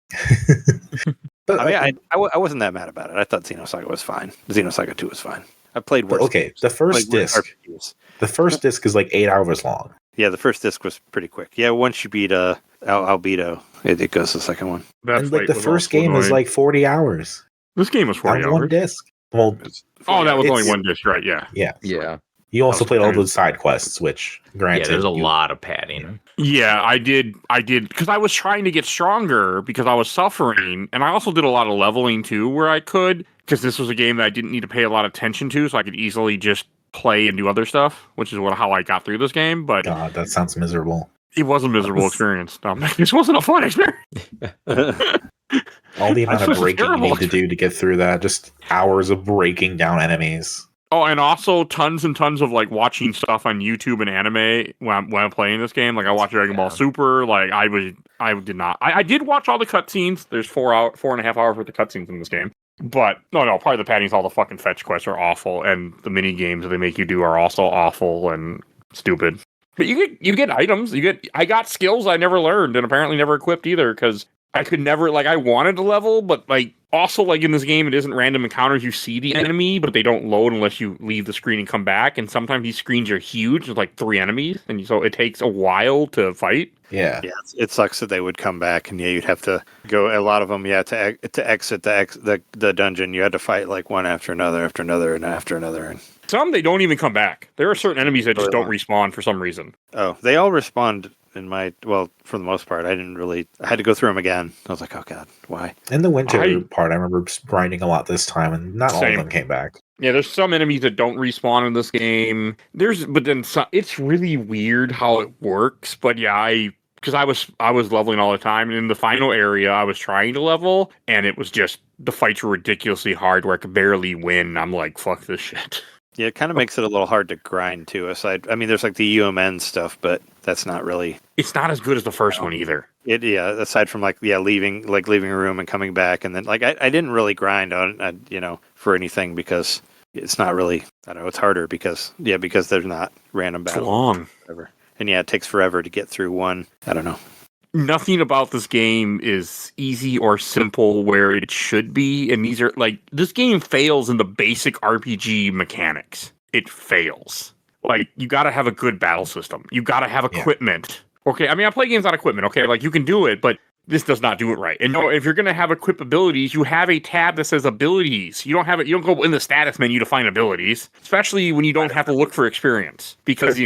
But I wasn't that mad about it. I thought Xenosaga was fine. Xenosaga 2 was fine. I played worse. Okay, the first disc. The first disc is like 8 hours long. Yeah, the first disc was pretty quick. Yeah, once you beat Albedo, it goes to the second one. And like the first game is like 40 hours. This game was 40 hours. One disc. Well, that was only one disc, right? Yeah. Yeah. You also played all the side quests, which granted, there's a lot of padding. Yeah, I did because I was trying to get stronger because I was suffering, and I also did a lot of leveling too, where I could, because this was a game that I didn't need to pay a lot of attention to, so I could easily just play and do other stuff, which is how I got through this game. But God, that sounds miserable. It was a miserable experience. This wasn't a fun experience. All the amount of breaking you need to do to get through that, just hours of breaking down enemies. Oh, and also tons and tons of like watching stuff on YouTube and anime when I'm playing this game. Like I watched Dragon Ball Super. Like I did watch all the cutscenes. There's 4.5 hours worth of cutscenes in this game. But no, probably the padding's all the fucking fetch quests are awful, and the mini games that they make you do are also awful and stupid. But you get items. I got skills I never learned and apparently never equipped either because I could never I wanted to level, but also in this game it isn't random encounters. You see the enemy, but they don't load unless you leave the screen and come back. And sometimes these screens are huge. There's 3 enemies, and so it takes a while to fight. Yeah, it sucks that they would come back, and you'd have to go. A lot of them, to exit the dungeon, you had to fight one after another, and after another. And some they don't even come back. There are certain enemies that just don't respawn for some reason. Oh, they all respawned for the most part. I had to go through them again. I was like, oh god, why? In the winter part, I remember grinding a lot this time, and not all of them came back. Yeah, there's some enemies that don't respawn in this game. But then some, it's really weird how it works. But yeah, because I was leveling all the time, and in the final area, I was trying to level, and it was just the fights were ridiculously hard, where I could barely win. I'm like, fuck this shit. Yeah, it kind of makes it a little hard to grind too. There's the UMN stuff, but that's not really. It's not as good as the first one either. Aside from leaving a room and coming back, and then I didn't really grind on for anything because it's not really. I don't know. It's harder because there's not random battles. It's long. Whatever. And it takes forever to get through one. I don't know. nothing about this game is easy or simple where it should be. And these are like, this game fails in the basic RPG mechanics. It fails. Like, you got to have a good battle system. You got to have equipment. Okay, I mean, I play games on equipment. Okay, like, you can do it, but this does not do it right. And no, if you're going to have equip abilities, you have a tab that says abilities. You don't have it. You don't go in the status menu to find abilities, especially when you don't have to look for experience, because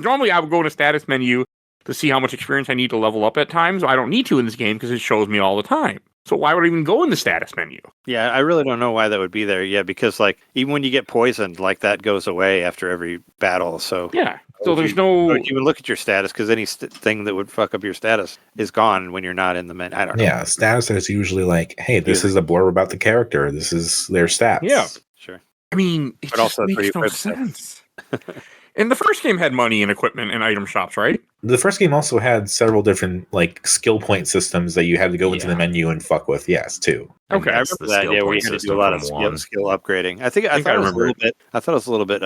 normally I would go in a status menu to see how much experience I need to level up at times. I don't need to in this game because it shows me all the time. So why would I even go in the status menu? Yeah, I really don't know why that would be there. Yeah, because like even when you get poisoned, like that goes away after every battle. So yeah, so there's no. You even look at your status because any thing that would fuck up your status is gone when you're not in the menu. I don't know. Yeah, status is usually like, hey, this is a blurb about the character. This is their stats. Yeah, sure. I mean, it just makes no sense. And the first game had money and equipment and item shops, right? The first game also had several different like skill point systems that you had to go into the menu and fuck with. Yes, too. Okay, I remember that. Yeah, where you had to do a lot of skill upgrading. I thought it was a little bit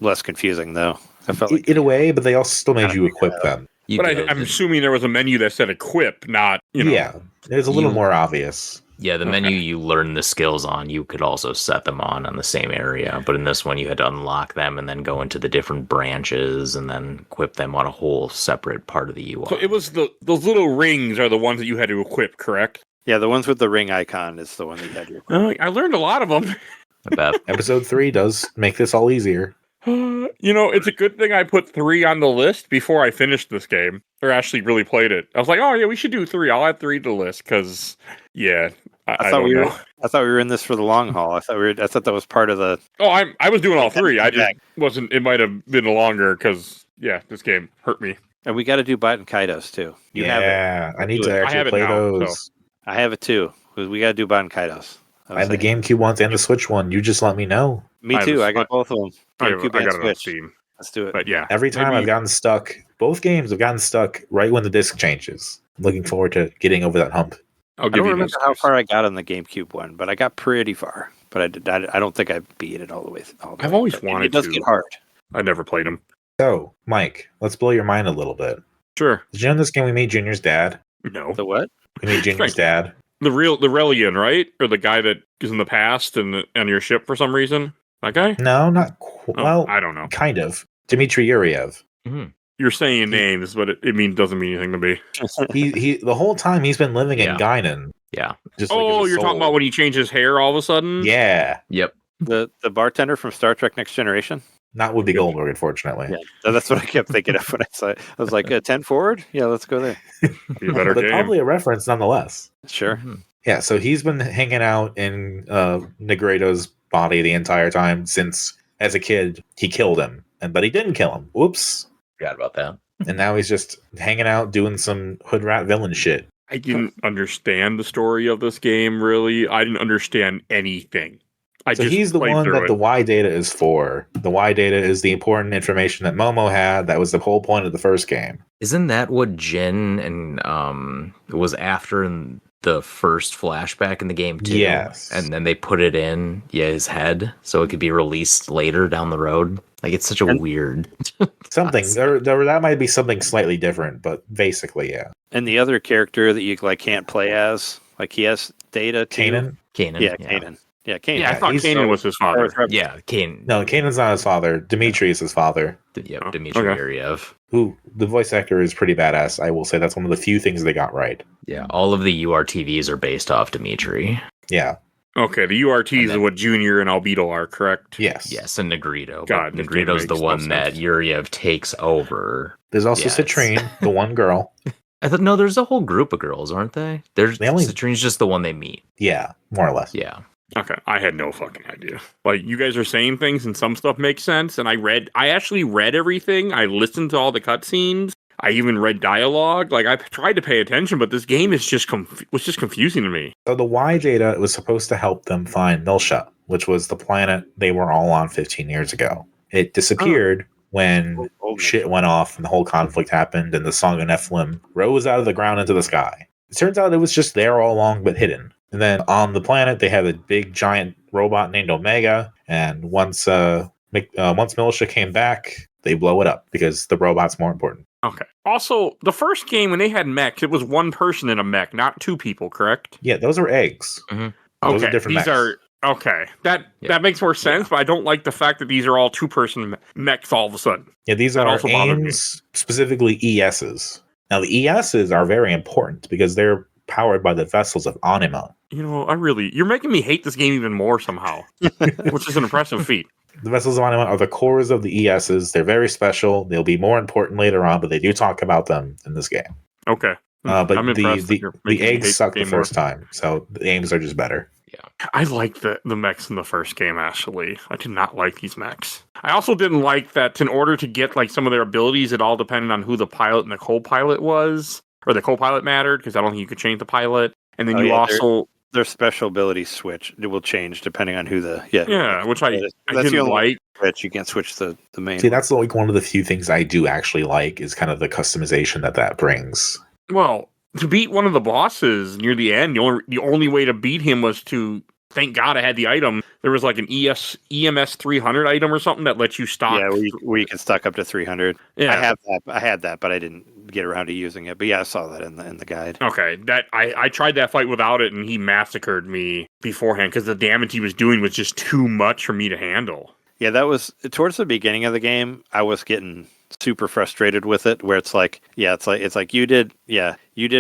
less confusing though. I felt like in a way, but they also still made you equip them. I'm assuming there was a menu that said equip, not Yeah, it's a little more obvious. Yeah, the menu you learn the skills on, you could also set them on the same area. But in this one, you had to unlock them and then go into the different branches and then equip them on a whole separate part of the UI. So it was those little rings are the ones that you had to equip, correct? Yeah, the ones with the ring icon is the one that you had to equip. I learned a lot of them. I bet. Episode 3 does make this all easier. It's a good thing I put 3 on the list before I finished this game, or actually really played it. I was like, oh yeah, we should do 3. I'll add 3 to the list because, I thought we were in this for the long haul. I thought that was part of the. Oh, I was doing all 3. I just wasn't. It might have been longer because this game hurt me. And we got to do Baten Kaitos too. You have it. I need to actually play those. So. I have it too. We got to do Baten Kaitos. I have the GameCube ones and the Switch one. You just let me know. Me too. I got both of them. I got it on Steam. Let's do it. But yeah, every time I've gotten stuck. Both games have gotten stuck right when the disc changes. I'm looking forward to getting over that hump. I don't remember how far I got on the GameCube one, but I got pretty far. But I don't think I beat it all the way. I've always wanted to. It does get hard. I never played them. So, Mike, let's blow your mind a little bit. Sure. Did you know in this game we made Junior's dad? No. The what? We made Junior's dad. The Relian, right? Or the guy that is in the past and on your ship for some reason? That guy? No, not well. I don't know. Kind of. Dmitry Yuriev. Mm-hmm. You're saying names, but it doesn't mean anything to me. he the whole time he's been living in Guinan. Yeah. Just you're talking about when he changed his hair all of a sudden? Yeah. Yep. The bartender from Star Trek Next Generation? Not Whoopi Goldberg, unfortunately. Yeah, that's what I kept thinking of when I saw it. I was like, 10 forward? Yeah, let's go there. Be a better but game. Probably a reference nonetheless. Sure. Mm-hmm. Yeah, so he's been hanging out in Negreto's body the entire time since, as a kid, he killed him. But he didn't kill him. Whoops. Forgot about that. And now he's just hanging out doing some hood rat villain shit. I didn't understand the story of this game, really. I didn't understand anything. He's the one that the Y data is for. The Y data is the important information that Momo had. That was the whole point of the first game. Isn't that what Jin and was after in the first flashback in the game too? Yes. And then they put it in his head so it could be released later down the road. Like, it's such a weird something. That might be something slightly different, but basically, yeah. And the other character that you can't play as, like he has data too. Kanan? Kanan. Yeah, Kanan. Yeah, Kanan. Yeah, I thought Kanan was his father. Yeah, Kanan. No, Kanan's not his father. Dmitry is his father. Yeah, Dmitry Yuriev. Who, the voice actor is pretty badass. I will say that's one of the few things they got right. Yeah, all of the URTVs are based off Dmitry. Yeah. Okay, the URTs is what Junior and Albedo are, correct? Yes. Yes, and Negrito. God, Negrito's the one that Yuriev takes over. There's also Citrine, the one girl. I thought, no, there's a whole group of girls, aren't they? Citrine's just the one they meet. Yeah, more or less. Yeah. Okay, I had no fucking idea. Like, you guys are saying things and some stuff makes sense, and I actually read everything. I listened to all the cutscenes. I even read dialogue. Like, I tried to pay attention, but this game is was just confusing to me. So the Y data was supposed to help them find Milsha, which was the planet they were all on 15 years ago. It disappeared when shit went off and the whole conflict happened and the Song of Nephilim rose out of the ground into the sky. It turns out it was just there all along but hidden. And then on the planet, they have a big giant robot named Omega. And once Milsha came back, They blow it up because the robot's more important. Okay. Also, the first game when they had mechs, it was one person in a mech, not two people, correct? Yeah, those are eggs. Mm-hmm. Those Okay, are different these mechs. are okay. That makes more sense, but I don't like the fact that these are all two-person mechs all of a sudden. Yeah, these That are also bothered me. AIMs, specifically ESs. Now, the ESs are very important because they're powered by the vessels of Anima. You know, you're making me hate this game even more somehow, which is an impressive feat. The vessels of Anima are the cores of the ESs. They're very special. They'll be more important later on, but they do talk about them in this game. Okay. But I'm impressed that you're the making me hate eggs suck the game more. first time, so the AIMs are just better. I liked the mechs in the first game, actually. I did not like these mechs. I also didn't like that in order to get like some of their abilities, it all depended on who the pilot and the co-pilot was, or the co-pilot mattered, because I don't think you could change the pilot. And then their special abilities switch. It will change depending on who the which I that's didn't the only like. switch. You can't switch the main. See, that's like one of the few things I do actually like is kind of the customization that brings. Well, to beat one of the bosses near the end, the only way to beat him was to, thank God I had the item. There was like an EMS 300 item or something that lets you stock. Yeah, where you can stock up to 300. Yeah. I had that, but I didn't get around to using it. But yeah, I saw that in the guide. Okay, that I tried that fight without it, and he massacred me beforehand because the damage he was doing was just too much for me to handle. Yeah, that was towards the beginning of the game. I was getting super frustrated with it, where it's like you did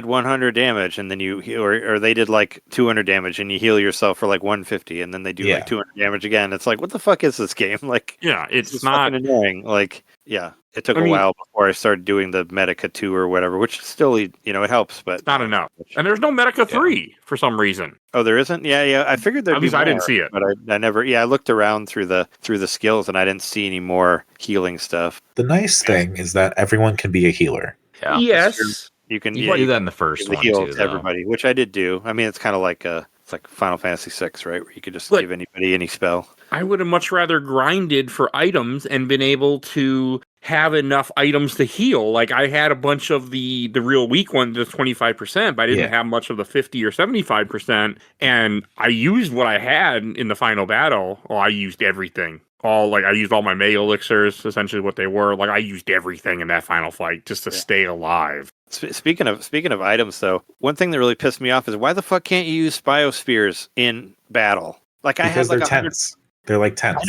100 damage, and then or they did like 200 damage, and you heal yourself for like 150, and then they do like 200 damage again. It's like, what the fuck is this game? Like, yeah, it's not fucking annoying. Like, yeah, it took a while before I started doing the Medica 2 or whatever, which still, it helps, but it's not enough. And there's no Medica 3 for some reason. Oh, there isn't? Yeah. I figured there'd At be least more, I didn't see it. but I never. Yeah, I looked around through the skills, and I didn't see any more healing stuff. The nice thing is that everyone can be a healer. Yeah. Yes. You can do that in the first one heal too, to everybody, which I did do. I mean, it's kind of like it's like Final Fantasy VI, right, where you could just give anybody any spell. I would have much rather grinded for items and been able to have enough items to heal. Like, I had a bunch of the real weak one, the 25%, but I didn't have much of the 50 or 75%. And I used what I had in the final battle. Oh, I used everything. I used all my Mega Elixirs, essentially what they were. Like, I used everything in that final fight just to stay alive. Speaking of items, though, one thing that really pissed me off is why the fuck can't you use Biospheres in battle? Like, because they're tents. They're like tents.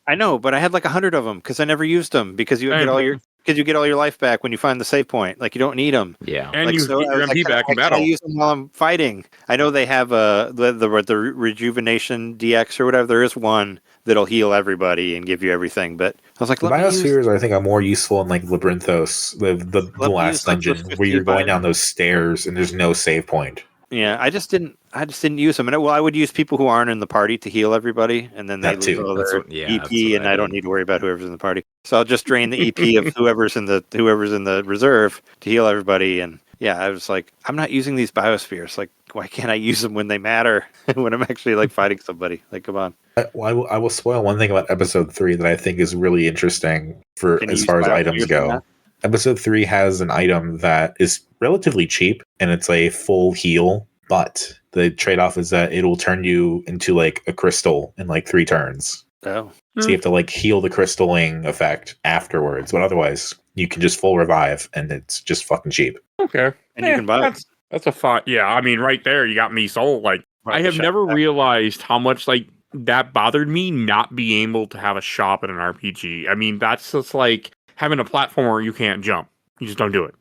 I know, but I had like 100 of them because I never used them because you get all your life back when you find the save point. Like, you don't need them. Yeah, and you get your MP back in battle. I use them while I'm fighting. I know they have the rejuvenation DX or whatever. There is one that'll heal everybody and give you everything. But I was like, the Biospheres I think are more useful in like Labyrinthos, the last dungeon where you're going down those stairs and there's no save point. Yeah, I just didn't use them. And I would use people who aren't in the party to heal everybody, and then they lose all their EP, and I don't need to worry about whoever's in the party. So I'll just drain the EP of whoever's in the reserve to heal everybody. And yeah, I was like, I'm not using these Biospheres. Like, why can't I use them when they matter? When I'm actually like fighting somebody? Like, come on. I will spoil one thing about episode 3 that I think is really interesting for as far as items go. Episode 3 has an item that is relatively cheap, and it's a full heal, but the trade-off is that it'll turn you into like a crystal in like 3 turns. Oh. So you have to like heal the crystalling effect afterwards, but otherwise you can just full revive, and it's just fucking cheap. Okay. And you can buy it. That's a fun. Yeah, I mean, right there, you got me sold. Like, I have never realized how much like that bothered me not being able to have a shop in an RPG. I mean, that's just like having a platform where you can't jump. You just don't do it.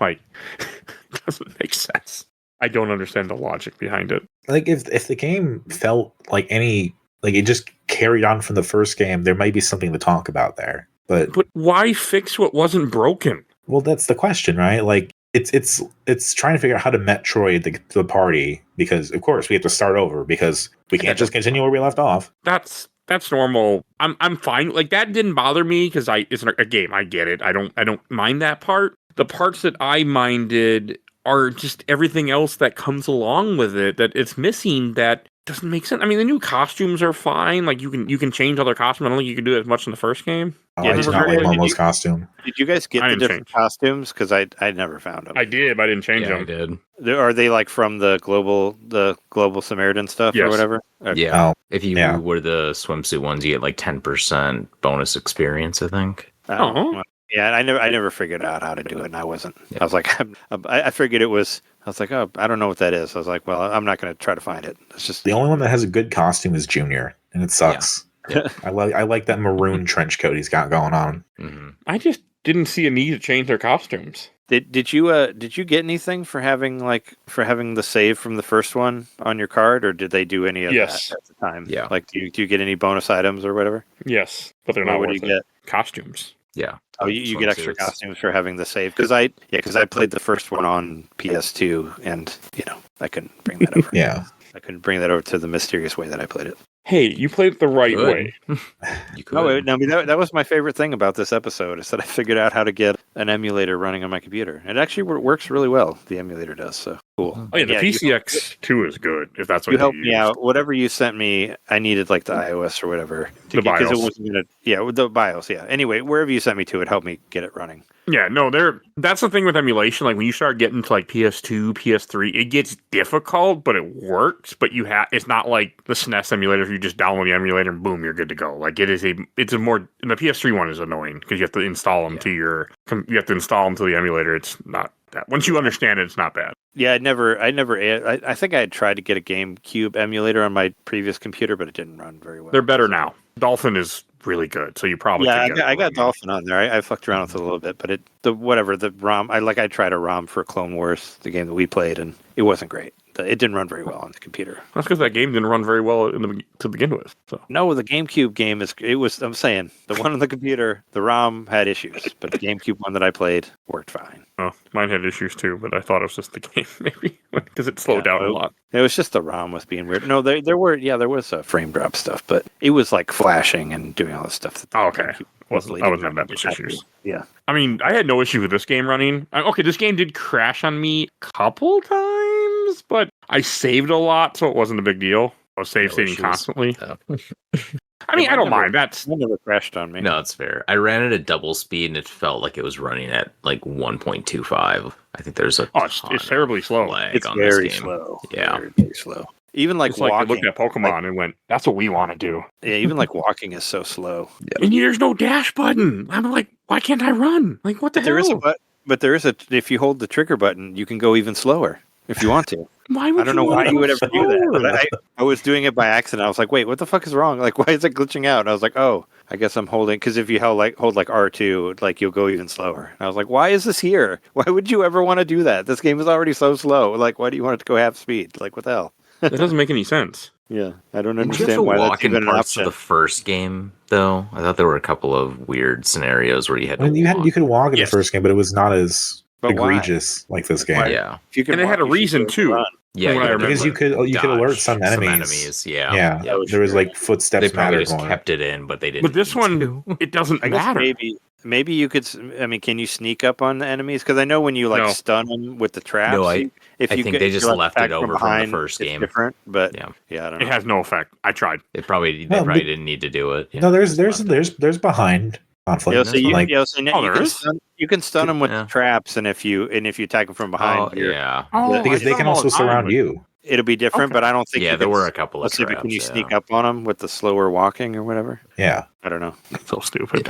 Like, it doesn't make sense. I don't understand the logic behind it. Like, if the game felt like it just carried on from the first game, there might be something to talk about there. But why fix what wasn't broken? Well, that's the question, right? Like, it's trying to figure out how to Metroid the party, because of course we have to start over because we can't just continue where we left off. That's normal. I'm fine. Like, that didn't bother me because it's a game. I get it. I don't mind that part. The parts that I minded are just everything else that comes along with it that it's missing that doesn't make sense. I mean, the new costumes are fine. Like, you can change other costumes. I don't think you can do it as much in the first game. I did not like Momo's costume. Did you guys get the different costumes? Because I never found them. I did, but I didn't change them. I did. Are they like from the global Samaritan stuff or whatever? Okay. Yeah. If you were the swimsuit ones, you get like 10% bonus experience, I think. Oh. Yeah, I never figured out how to do it, and I wasn't. Yeah. I was like, I figured it was. I was like, oh, I don't know what that is. I was like, well, I'm not going to try to find it. It's just the only one that has a good costume is Junior, and it sucks. Yeah. I like that maroon trench coat he's got going on. Mm-hmm. I just didn't see a need to change their costumes. Did you get anything for having the save from the first one on your card, or did they do any of that at the time? Yeah. Like, do you get any bonus items or whatever? Yes, but they're not what worth do you it. Costumes. Yeah. Oh, you get extra costumes for having the save because I played the first one on PS2 and I couldn't bring that over. Yeah, I couldn't bring that over to the mysterious way that I played it. Hey, you played it the right way. You could. That was my favorite thing about this episode is that I figured out how to get an emulator running on my computer. It actually works really well. The emulator does, so cool. Oh yeah, the PCX2 is good if that's what you helped use. me out. Whatever you sent me, I needed like the iOS or whatever. The BIOS. It wasn't the BIOS. Yeah. Anyway, wherever you sent me to, it helped me get it running. Yeah, no, that's the thing with emulation. Like when you start getting to like PS2, PS3, it gets difficult, but it works. But it's not like the SNES emulator. If you just download the emulator and boom, you're good to go. Like it's a more, and the PS3 one is annoying because you have to install them to the emulator. It's not that. Once you understand it, it's not bad. Yeah, I think I had tried to get a GameCube emulator on my previous computer, but it didn't run very well. They're better now. Dolphin is really good, so you probably I got Dolphin on there. I fucked around with it a little bit, but the ROM. I tried a ROM for Clone Wars, the game that we played, and it wasn't great. It didn't run very well on the computer. That's because that game didn't run very well to begin with. So. No, the GameCube game I'm saying the one on the computer, the ROM had issues, but the GameCube one that I played worked fine. Oh, mine had issues too, but I thought it was just the game maybe because it slowed down a lot. It was just the ROM was being weird. No, there was frame drop stuff, but it was like flashing and doing all this stuff. I wasn't having that much issues. Yeah. I mean, I had no issue with this game running. Okay, this game did crash on me a couple times, but I saved a lot, so it wasn't a big deal. I was saving constantly. I mean, I don't mind. It never crashed on me. No, it's fair. I ran it at double speed, and it felt like it was running at like 1.25. I think there's it's terribly slow. It's very slow. Yeah, very, very slow. Even like walking. Like they looked at Pokemon and went, "That's what we want to do." Yeah, even like walking is so slow. Yeah. And there's no dash button. I'm like, why can't I run? Like, what the hell? But there is if you hold the trigger button, you can go even slower if you want to. Why would I don't know why you would ever do that. But I was doing it by accident. I was like, wait, what the fuck is wrong? Like, why is it glitching out? And I was like, oh, I guess I'm holding, because if you hold R2, like you'll go even slower. And I was like, why is this here? Why would you ever want to do that? This game is already so slow. Like, why do you want it to go half speed? Like, what the hell? That doesn't make any sense. Yeah, I don't Did understand you have to why walk that's even in an parts option. of the first game, though? I thought there were a couple of weird scenarios where you had to you could walk in the first game, but it was not as egregious like this game. Yeah. And it had a reason too. Yeah, because you could alert some enemies. Yeah. There was like footsteps. They probably just kept it in, but they didn't. But this one, it doesn't matter. Maybe you could. I mean, can you sneak up on the enemies? Because I know when you stun them with the traps. No, I think they just left it over from the first game. Different, but yeah, I don't know. It has no effect. I tried. They probably didn't need to do it. No, there's behind conflict. You can stun them with the traps, and if you attack them from behind, because they can also surround you. It'll be different, but I don't think. Yeah, there were a couple of traps. Can you sneak up on them with the slower walking or whatever? Yeah, I don't know. That's so stupid.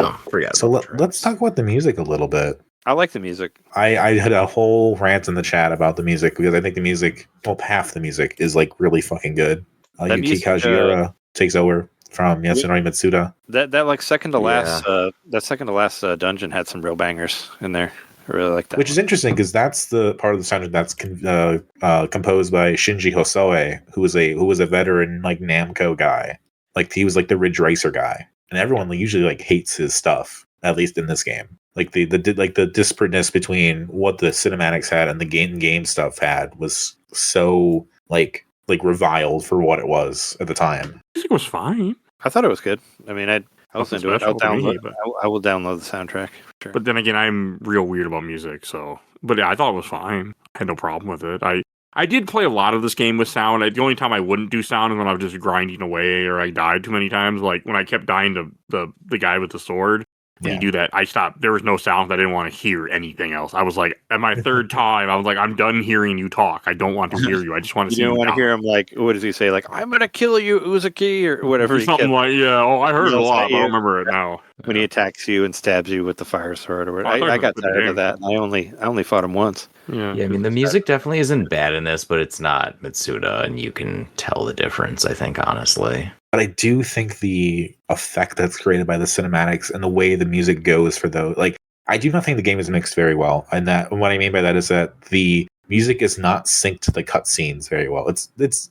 So let's talk about the music a little bit. I like the music. I had a whole rant in the chat about the music because I think the music, half the music is like really fucking good. Yuki Kajiura takes over from Yasunori Mitsuda. That like second to last dungeon had some real bangers in there. I really like that. Which is interesting because that's the part of the soundtrack that's composed by Shinji Hosoe, who was a veteran like Namco guy. Like he was like the Ridge Racer guy, and everyone usually like hates his stuff. At least in this game, like the disparateness between what the cinematics had and the game stuff had was so like reviled for what it was at the time. Music was fine. I thought it was good. I mean, I listen to it. I will download the soundtrack. Sure. But then again, I'm real weird about music, so. But yeah, I thought it was fine. I had no problem with it. I did play a lot of this game with sound. The only time I wouldn't do sound is when I was just grinding away or I died too many times. Like when I kept dying to the guy with the sword. when you do that, I stopped. There was no sound. I didn't want to hear anything else. I was like, at my third time, I was like, I'm done hearing you talk. I don't want to hear you. I just want to see you. You don't want to hear him like, what does he say? Like, I'm going to kill you, Uzuki, or whatever. Something like, yeah. Oh, I heard it a lot. But I don't remember it now. When he attacks you and stabs you with the fire sword or whatever. I got tired of that. I only fought him once. Yeah, I mean, the music definitely isn't bad in this, but it's not Mitsuda, and you can tell the difference, I think, honestly. But I do think the effect that's created by the cinematics and the way the music goes for those, like, I do not think the game is mixed very well. And that, what I mean by that is that the music is not synced to the cutscenes very well. It's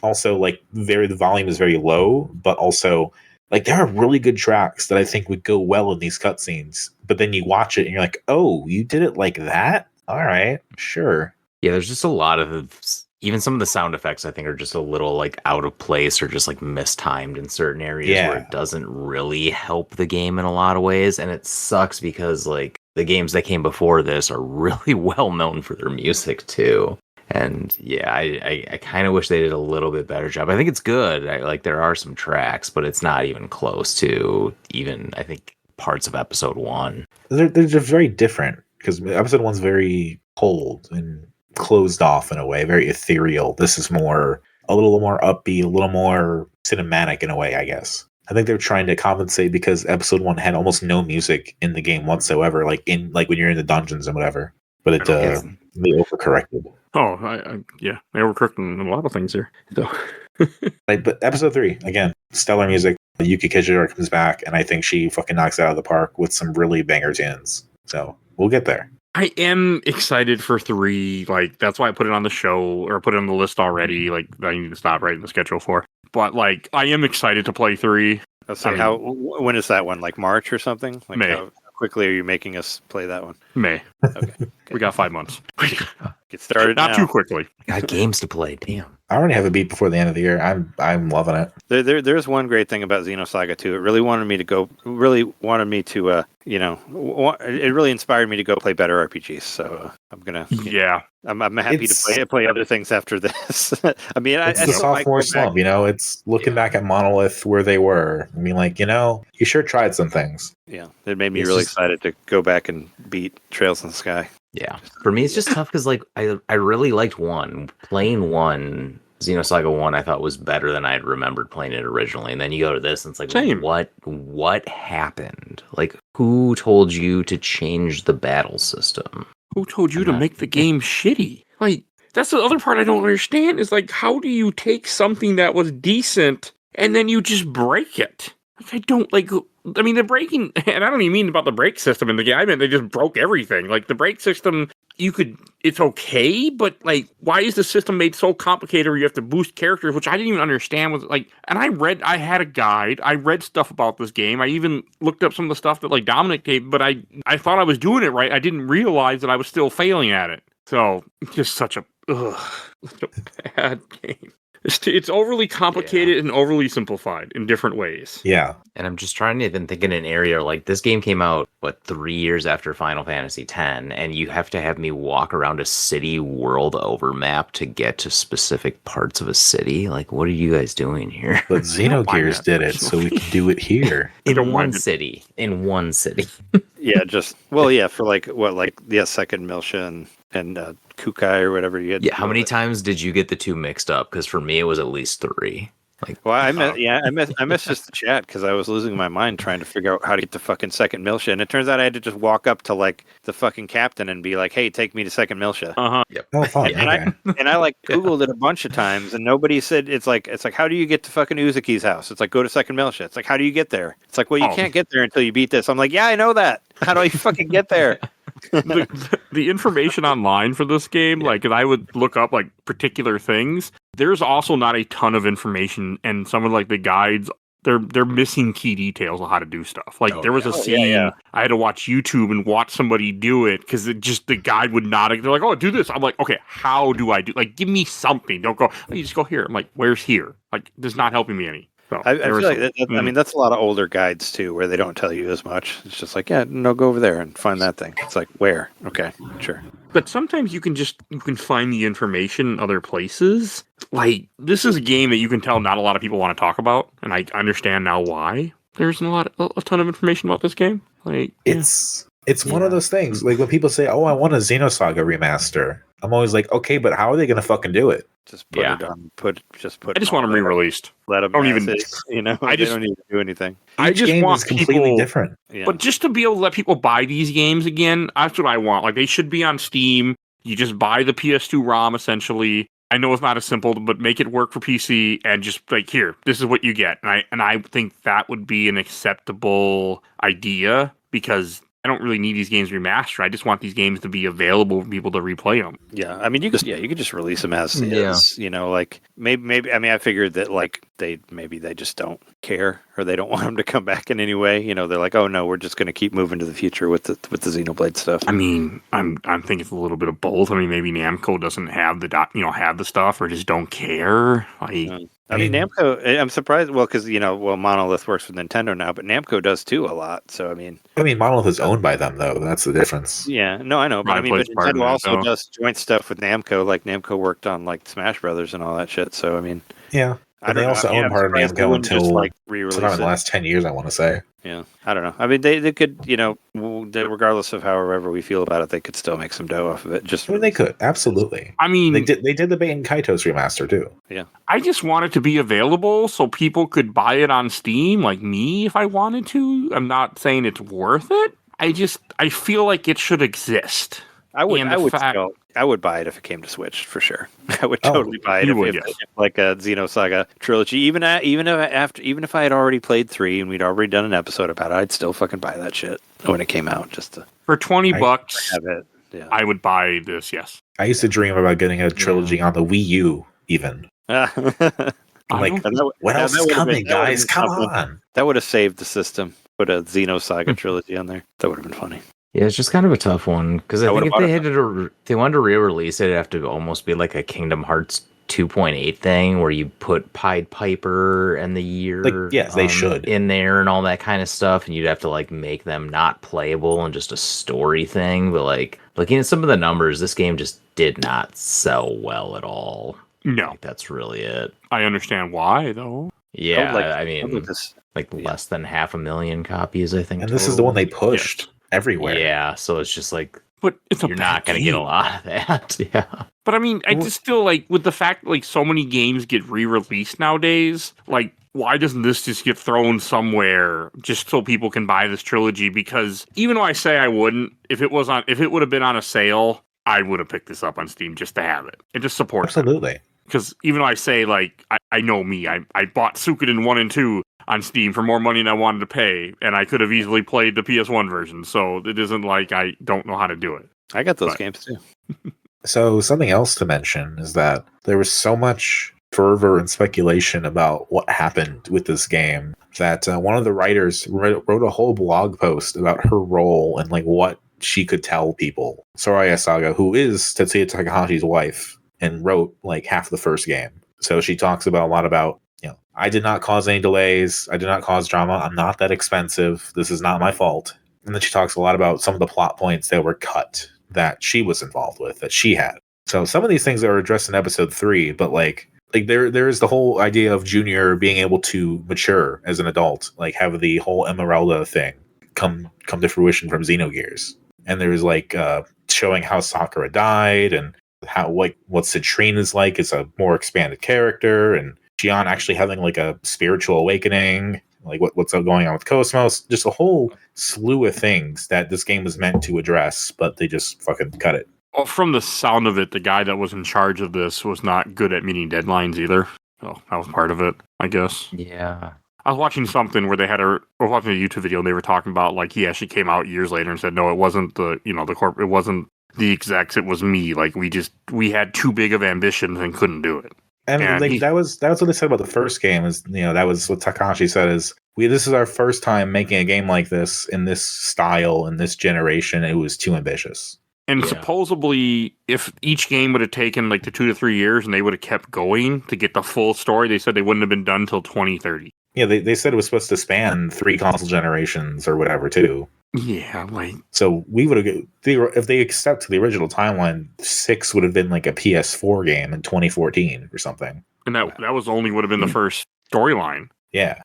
also like the volume is very low, but also like there are really good tracks that I think would go well in these cutscenes. But then you watch it and you're like, oh, you did it like that? All right, sure. Yeah, there's just a lot of, even some of the sound effects I think are just a little like out of place or just like mistimed in certain areas where it doesn't really help the game in a lot of ways. And it sucks because like the games that came before this are really well known for their music too. And yeah, I kind of wish they did a little bit better job. I think it's good. Like there are some tracks, but it's not even close to even, I think, parts of episode 1. They're just very different because episode 1's very cold and closed off in a way, very ethereal. This is a little more upbeat, a little more cinematic in a way, I guess. I think they're trying to compensate because episode 1 had almost no music in the game whatsoever, like when you're in the dungeons and whatever. But they overcorrected. Oh, they overcorrected in a lot of things here. So. But episode 3, again, stellar music. Yuki Kijira comes back, and I think she fucking knocks it out of the park with some really banger tunes. So we'll get there. I am excited for 3. Like, that's why I put it on the show or put it on the list already. Like, I need to stop writing the schedule for. But, like, I am excited to play 3. When is that one? Like March or something? Like May. How quickly are you making us play that one? May. Okay. We got 5 months. Get started Not now. too quickly. Got games to play, damn. I already have a beat before the end of the year. I'm loving it. There's one great thing about Xenosaga 2. It really wanted me to it really inspired me to go play better RPGs. So I'm gonna. I'm happy to play other things after this. I mean, it's the sophomore slump. It's looking back at Monolith where they were. I mean, like, you sure tried some things. Yeah, it made me really excited to go back and beat Trails in the Sky. Yeah, for me it's just tough because like I really liked 1. Playing 1, Xenosaga 1, I thought was better than I had remembered playing it originally, and then you go to this and it's like, Same. What happened? Like, who told you to change the battle system? Who told you to make the game shitty? Like, that's the other part I don't understand is like, how do you take something that was decent and then you just break it? Like, I don't like. I mean, the braking, and I don't even mean about the brake system in the game. I mean, they just broke everything. Like, the brake system, it's okay, but, like, why is the system made so complicated where you have to boost characters, which I didn't even understand was, like, and I had a guide, I read stuff about this game, I even looked up some of the stuff that, like, Dominic gave, but I thought I was doing it right, I didn't realize that I was still failing at it. So, just such a bad game. It's overly complicated and overly simplified in different ways. Yeah. And I'm just trying to even think in an area like this game came out, 3 years after Final Fantasy X, and you have to have me walk around a city world over map to get to specific parts of a city. Like, what are you guys doing here? But Xenogears did it, so we can do it here. In one city. Yeah, for Second Milsha and Kukai or whatever you had. Yeah, how many times did you get the 2 mixed up? Because for me, it was at least 3. Like, well, I missed just the chat because I was losing my mind trying to figure out how to get to fucking Second Milsha, and it turns out I had to just walk up to like the fucking captain and be like, "Hey, take me to Second Milsha." Yep. Oh, fun. And I like Googled it a bunch of times, and nobody said it's like how do you get to fucking Uzuki's house? It's like go to Second Milsha. It's like how do you get there? It's like well you can't get there until you beat this. I'm like yeah I know that. How do I fucking get there? the information online for this game, like, if I would look up like particular things, there's also not a ton of information, and some of like the guides, they're missing key details on how to do stuff. Like there was a scene I had to watch YouTube and watch somebody do it because the guide would not. They're like, oh, do this. I'm like, okay, how do I do? Like, give me something. Don't go. Oh, you just go here. I'm like, where's here? Like, this is not helping me any. So, I feel like I mean that's a lot of older guides too, where they don't tell you as much. It's just like, yeah, no, go over there and find that thing. It's like where? Okay, sure. But sometimes you can find the information in other places. Like this is a game that you can tell not a lot of people want to talk about, and I understand now why. There's a ton of information about this game. Like It's one of those things. Like when people say, "Oh, I want a Xenosaga remaster," I'm always like, "Okay, but how are they going to fucking do it?" Just put it on. I just want them re-released. Let them. Don't even. You know, they don't need to do anything. I Each just game want is completely people, different. Yeah. But just to be able to let people buy these games again, that's what I want. Like they should be on Steam. You just buy the PS2 ROM essentially. I know it's not as simple, but make it work for PC and just like here, this is what you get. And I think that would be an acceptable idea because I don't really need these games remastered. I just want these games to be available for people to replay them. Yeah, I mean, you could just release them as is. You know, like maybe. I mean, I figured that like they just don't care or they don't want them to come back in any way. You know, they're like, oh no, we're just going to keep moving to the future with the Xenoblade stuff. I mean, I'm thinking it's a little bit of both. I mean, maybe Namco doesn't have the stuff or just don't care. Like. I mean, Namco, I'm surprised. Well, because, Monolith works with Nintendo now, but Namco does too a lot. So, I mean, Monolith is owned by them, though. That's the difference. Yeah, no, I know. But but Nintendo also does joint stuff with Namco. Like, Namco worked on, like, Smash Brothers and all that shit. So, I mean. Yeah. But they also own part of Namco until sometime in the last 10 years, I want to say. Yeah, I don't know. I mean, they could, regardless of however we feel about it, they could still make some dough off of it. They could, absolutely. I mean, they did the Baten Kaitos remaster too. Yeah, I just want it to be available so people could buy it on Steam, like me, if I wanted to. I'm not saying it's worth it. I feel like it should exist. I would buy it if it came to Switch for sure. I would totally buy it if like a Xenosaga trilogy. Even if I had already played 3 and we'd already done an episode about it, I'd still fucking buy that shit when it came out. Just to for $20, have it. Yeah. I would buy this. Yes, I used to dream about getting a trilogy on the Wii U. Even what else is coming, guys? Come on! That would have saved the system. Put a Xenosaga trilogy on there. That would have been funny. Yeah, it's just kind of a tough one because I think if they wanted to re-release it, it'd have to almost be like a Kingdom Hearts 2.8 thing where you put Pied Piper and the year, they should in there and all that kind of stuff, and you'd have to like make them not playable and just a story thing. But like looking at some of the numbers, this game just did not sell well at all. No, that's really it. I understand why though. Yeah, less than 500,000 copies, I think. And this is the one they pushed. Everywhere. Yeah, so it's just like, but you're not going to get a lot of that. Yeah. But I mean, I just feel like with the fact like so many games get re-released nowadays, like why doesn't this just get thrown somewhere just so people can buy this trilogy? Because even though I say I wouldn't, if it would have been on a sale, I would have picked this up on Steam just to have it and just support Absolutely. Because even though I say like I know me, I bought Suikoden 1 and 2 on Steam for more money than I wanted to pay, and I could have easily played the PS1 version, so it isn't like I don't know how to do it. I got those games too. So something else to mention is that there was so much fervor and speculation about what happened with this game that one of the writers wrote a whole blog post about her role and like what she could tell people. Soraya Saga, who is Tetsuya Takahashi's wife, and wrote like half the first game. So she talks about a lot about, I did not cause any delays. I did not cause drama. I'm not that expensive. This is not my fault. And then she talks a lot about some of the plot points that were cut that she was involved with, that she had. So some of these things are addressed in episode 3, but like there is the whole idea of Junior being able to mature as an adult, like have the whole Emeralda thing come to fruition from Xenogears. And there's like showing how Sakura died and how what Citrine is like is a more expanded character, and Gion actually having like a spiritual awakening, like what's going on with Cosmos, just a whole slew of things that this game was meant to address, but they just fucking cut it. Well, from the sound of it, the guy that was in charge of this was not good at meeting deadlines either. So that was part of it, I guess. Yeah. I was watching something where I was watching a YouTube video and they were talking about like he actually came out years later and said, no, it wasn't the it wasn't the execs, it was me. Like we had too big of ambitions and couldn't do it. And like that was what they said about the first game is, that was what Takahashi said is this is our first time making a game like this in this style in this generation. It was too ambitious. And supposedly, if each game would have taken like the 2 to 3 years and they would have kept going to get the full story, they said they wouldn't have been done till 2030. Yeah, they said it was supposed to span 3 console generations or whatever too. Yeah, like so we would have if they accept the original timeline, 6 would have been like a PS4 game in 2014 or something. And that was only would have been the first storyline. Yeah.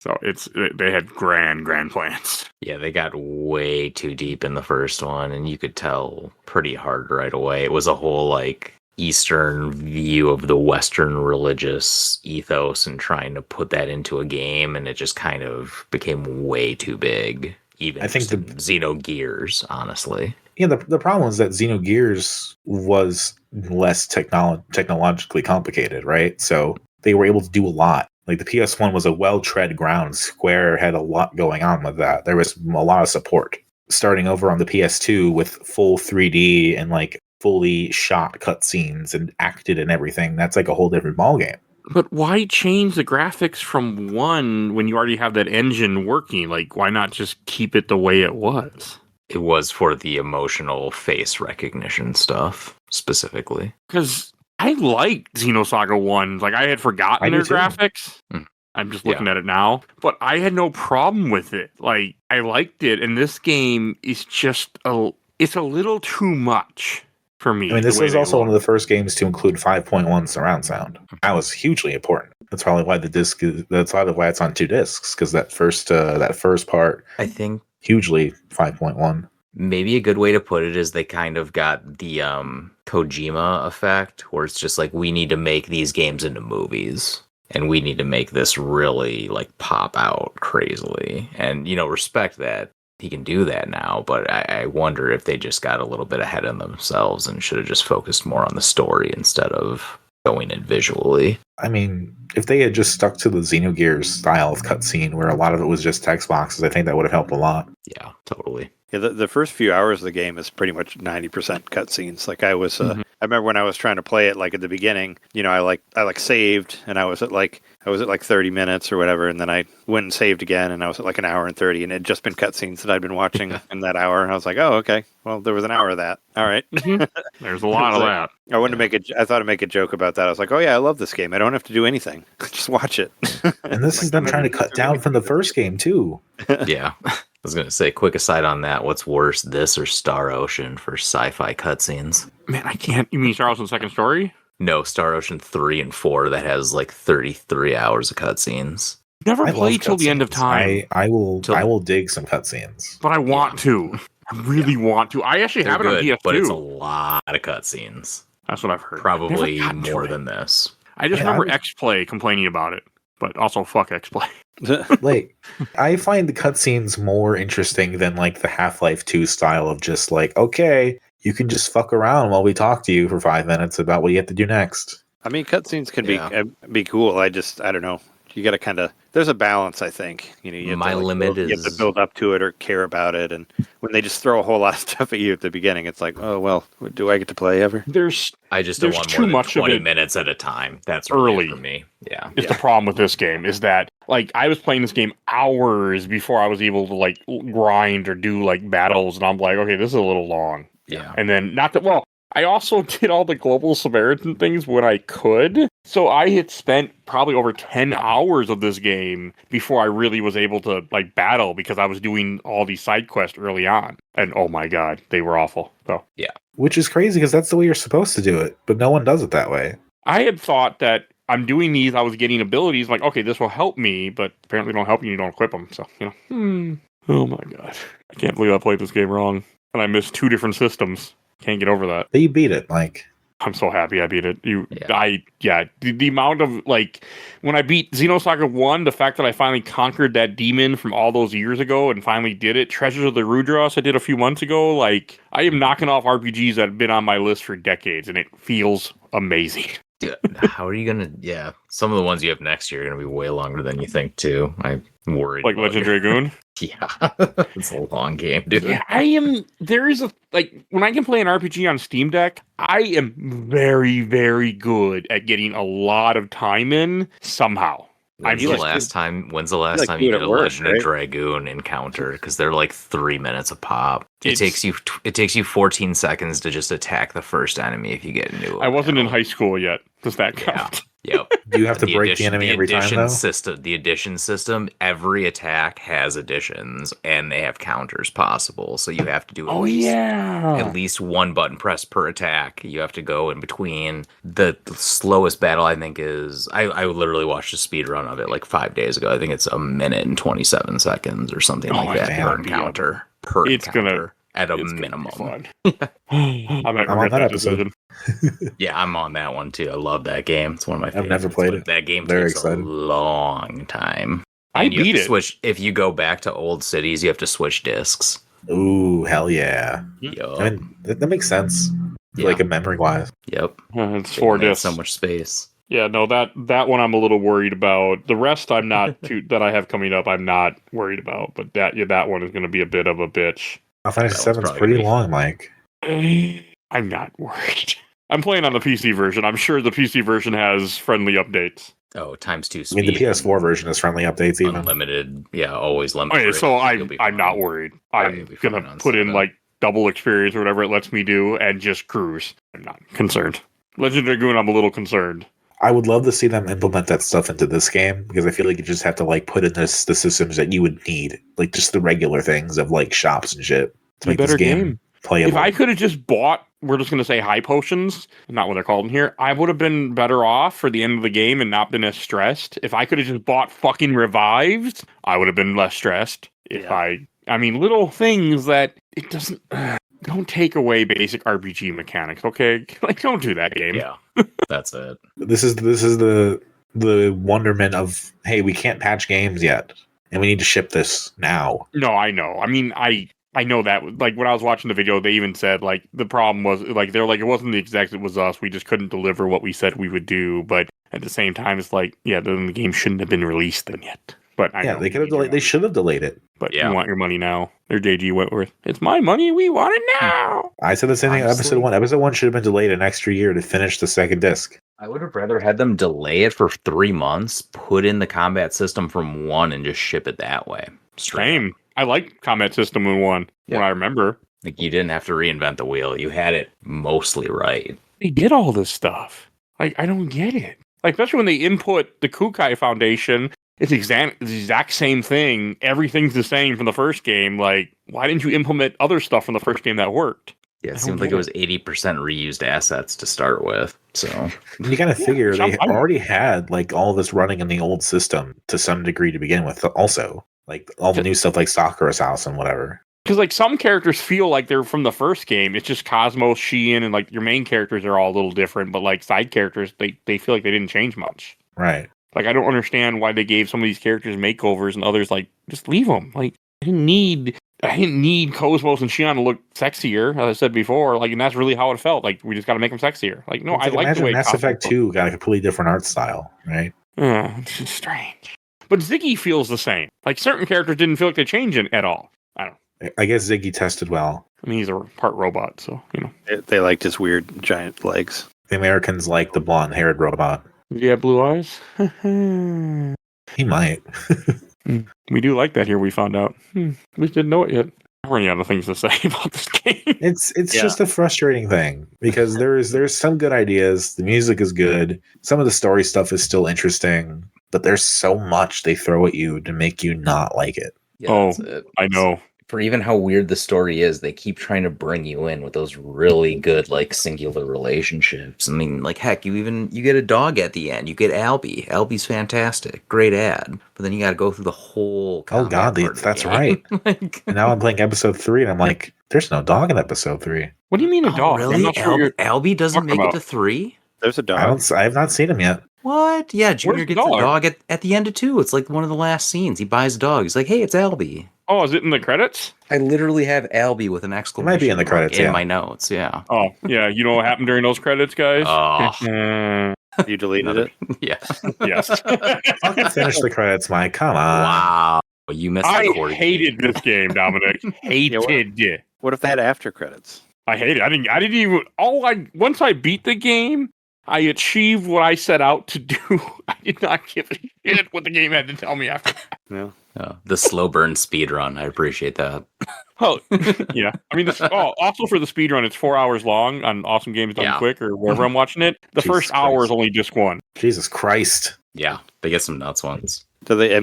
So they had grand plans. Yeah, they got way too deep in the first one, and you could tell pretty hard right away. It was a whole like Eastern view of the Western religious ethos and trying to put that into a game, and it just kind of became way too big. Even I think the Xenogears, honestly. Yeah, the problem is that Xenogears was less technologically complicated, right? So they were able to do a lot. Like the PS1 was a well-tread ground. Square had a lot going on with that. There was a lot of support. Starting over on the PS2 with full 3D and like fully shot cutscenes and acted and everything, that's like a whole different ballgame. But why change the graphics from 1 when you already have that engine working? Like, why not just keep it the way it was? It was for the emotional face recognition stuff, specifically. Because I liked Xenosaga 1. Like, I had forgotten their graphics. I'm just looking at it now. But I had no problem with it. Like, I liked it. And this game is just it's a little too much for me. I mean, this was also one of the first games to include 5.1 surround sound. That was hugely important. That's probably why that's probably why it's on 2 discs, because that first part, I think, hugely 5.1. Maybe a good way to put it is they kind of got the Kojima effect, where it's just like, we need to make these games into movies, and we need to make this really like pop out crazily. And, respect that he can do that now, but I wonder if they just got a little bit ahead of themselves and should have just focused more on the story instead of going in visually. I mean, if they had just stuck to the Xenogears style of cutscene, where a lot of it was just text boxes, I think that would have helped a lot. Yeah, totally. Yeah, the first few hours of the game is pretty much 90% cutscenes. Like I was, I remember when I was trying to play it, like at the beginning, I saved, and I was at like 30 minutes or whatever, and then I went and saved again, and I was at like an hour and 30, and it had just been cutscenes that I'd been watching in that hour. I was like, oh, okay, well, there was an hour of that. All right, there's a lot of that. I wanted to I thought I'd make a joke about that. I was like, oh yeah, I love this game. I don't have to do anything. Just watch it. And this is them trying to cut down from the first game too. Yeah. I was going to say, quick aside on that, what's worse, this or Star Ocean for sci-fi cutscenes? Man, I can't. You mean Star Ocean Second Story? No, Star Ocean 3 and 4 that has like 33 hours of cutscenes. Never played till the end of time. I will dig some cutscenes. But I want to. I really want to. I actually have it on PS2. But it's a lot of cutscenes. That's what I've heard. Probably more than this. I just remember X-Play complaining about it. But also, fuck X-Play. Like, I find the cutscenes more interesting than like the Half-Life 2 style of just like, okay, you can just fuck around while we talk to you for 5 minutes about what you have to do next. I mean, cutscenes can be cool. I don't know. You got to kind of, there's a balance, I think. You have you have to build up to it or care about it. And when they just throw a whole lot of stuff at you at the beginning, it's like, oh, well, do I get to play ever? I just don't want more than 20 minutes at a time. That's early for me. Yeah. It's the problem with this game is that, like, I was playing this game hours before I was able to, like, grind or do, like, battles. And I'm like, okay, this is a little long. Yeah. And then, I also did all the Global Samaritan things when I could. So I had spent probably over 10 hours of this game before I really was able to, like, battle because I was doing all these side quests early on. And oh my God, they were awful. So yeah. Which is crazy because that's the way you're supposed to do it, but no one does it that way. I had thought that I'm doing these, I was getting abilities, like, okay, this will help me, but apparently don't help you, you don't equip them. So, Oh my God. I can't believe I played this game wrong. And I missed 2 different systems. Can't get over that. But you beat it, Mike. I'm so happy I beat it. The amount of, like, when I beat Xenosaga 1, the fact that I finally conquered that demon from all those years ago and finally did it, Treasures of the Rudras I did a few months ago, like, I am knocking off RPGs that have been on my list for decades, and it feels amazing. Dude, how are you gonna? Yeah, some of the ones you have next year are gonna be way longer than you think too. I'm worried. Like Legend Dragoon. Yeah, it's a long game, dude. Yeah, I am. There is when I can play an RPG on Steam Deck, I am very, very good at getting a lot of time in somehow. When's the last time you did a Legend of Dragoon encounter? Because they're like 3 minutes a pop. It takes you 14 seconds to just attack the first enemy if you get into it. I wasn't in high school yet. Does that count? Yep. Do you have to break the enemy every time, though? The addition system, every attack has additions, and they have counters possible. So you have to do at least one button press per attack. You have to go in between. The slowest battle, I think, is... I literally watched a speed run of it like 5 days ago. I think it's 1 minute and 27 seconds or something like that per encounter. At a minimum. I might regret that decision. Yeah, I'm on that one too. I love that game. It's one of my favorites. I've never played it. That game Very takes excited. a long time. I beat it. If you go back to old cities, you have to switch discs. Ooh, hell yeah. Yup. I mean, that makes sense. Like a memory-wise. Yep. It's 4 discs. So much space. Yeah, no, that one I'm a little worried about. The rest I'm not that I have coming up, I'm not worried about. But that one is going to be a bit of a bitch. Final Fantasy 7 is pretty long, Mike. I'm not worried. I'm playing on the PC version. I'm sure the PC version has friendly updates. Oh, ×2 speed. I mean, the PS4 version has friendly updates even. Unlimited. Yeah, always limited. Okay, so I'm not worried. I'm going to put in like double experience or whatever it lets me do and just cruise. I'm not concerned. Legend Dragoon, I'm a little concerned. I would love to see them implement that stuff into this game because I feel like you just have to like put in the systems that you would need, like just the regular things of like shops and shit to make this game playable. If I could have just bought, we're just going to say high potions, not what they're called in here, I would have been better off for the end of the game and not been as stressed. If I could have just bought fucking revives, I would have been less stressed. I mean, little things that it doesn't... Don't take away basic RPG mechanics, okay? Like, don't do that, game. Yeah, that's it. This is the wonderment of, hey, we can't patch games yet, and we need to ship this now. No, I know. I mean, I know that. Like, when I was watching the video, they even said, like, the problem was, like, they're like, it wasn't the execs, it was us. We just couldn't deliver what we said we would do. But at the same time, it's like, yeah, then the game shouldn't have been released then yet. But I know they could have delayed. They should have delayed it. But you want your money now. They're JG Wentworth. It's my money. We want it now. I said the same thing. Episode 1. Episode 1 should have been delayed an extra year to finish the second disc. I would have rather had them delay it for 3 months, put in the combat system from 1, and just ship it that way. Same. I like combat system in 1. What I remember. Like, you didn't have to reinvent the wheel. You had it mostly right. They did all this stuff. Like, I don't get it. Like, especially when they input the Kukai Foundation. It's the exact same thing. Everything's the same from the first game. Like, why didn't you implement other stuff from the first game that worked? Yeah, it seemed like it was 80% reused assets to start with. So you gotta figure they already had like all this running in the old system to some degree to begin with. Also, like all the new stuff like Sakura's house and whatever. Because like some characters feel like they're from the first game. It's just Cosmos, Sheehan, and like your main characters are all a little different. But like side characters, they feel like they didn't change much. Right. Like, I don't understand why they gave some of these characters makeovers and others, like, just leave them. Like, I didn't need Cosmos and Shion to look sexier, as I said before. Like, and that's really how it felt. Like, we just got to make them sexier. Like, no, I like the way Mass Cosmos Effect 2 got a completely different art style, right? It's just strange. But Ziggy feels the same. Like, certain characters didn't feel like they changed it at all. I don't know. I guess Ziggy tested well. I mean, he's a part robot, so, you know. They liked his weird giant legs. The Americans like the blonde-haired robot. Yeah, blue eyes? He might. We do like that here, we found out. We didn't know it yet. I'm running out of things to say about this game. It's just a frustrating thing because there's some good ideas. The music is good. Some of the story stuff is still interesting, but there's so much they throw at you to make you not like it. Yeah, I know. For even how weird the story is, they keep trying to bring you in with those really good, like, singular relationships. I mean, like, heck, you get a dog at the end. You get Albie. Albie's fantastic. Great ad. But then you got to go through the whole... Oh, God, that's right. And now I'm playing episode 3, and I'm like, there's no dog in episode 3. What do you mean a dog? Really? I'm not sure Albie doesn't make it to 3? There's a dog. I have not seen him yet. What? Yeah, Junior gets a dog at the end of 2. It's like one of the last scenes. He buys a dog. He's like, hey, it's Albie. Oh, is it in the credits? I literally have Albie with an exclamation mark. It might be in the credits, in my notes, yeah. Oh, yeah. You know what happened during those credits, guys? Oh. You deleted it? Yeah. Yes. Fucking finish the credits, Mike. Come on. Wow. You missed I hated this game, Dominic. Hated. What if they had after credits? I hate it. I didn't even... Once I beat the game, I achieved what I set out to do. I did not give a shit what the game had to tell me after that. No. The slow burn speed run. I appreciate that. Oh, yeah. I mean, also for the speed run, it's 4 hours long on Awesome Games Done Quick or wherever I'm watching it. The Jesus first hour Christ. is only disc 1. Jesus Christ. Yeah, they get some nuts ones. So they at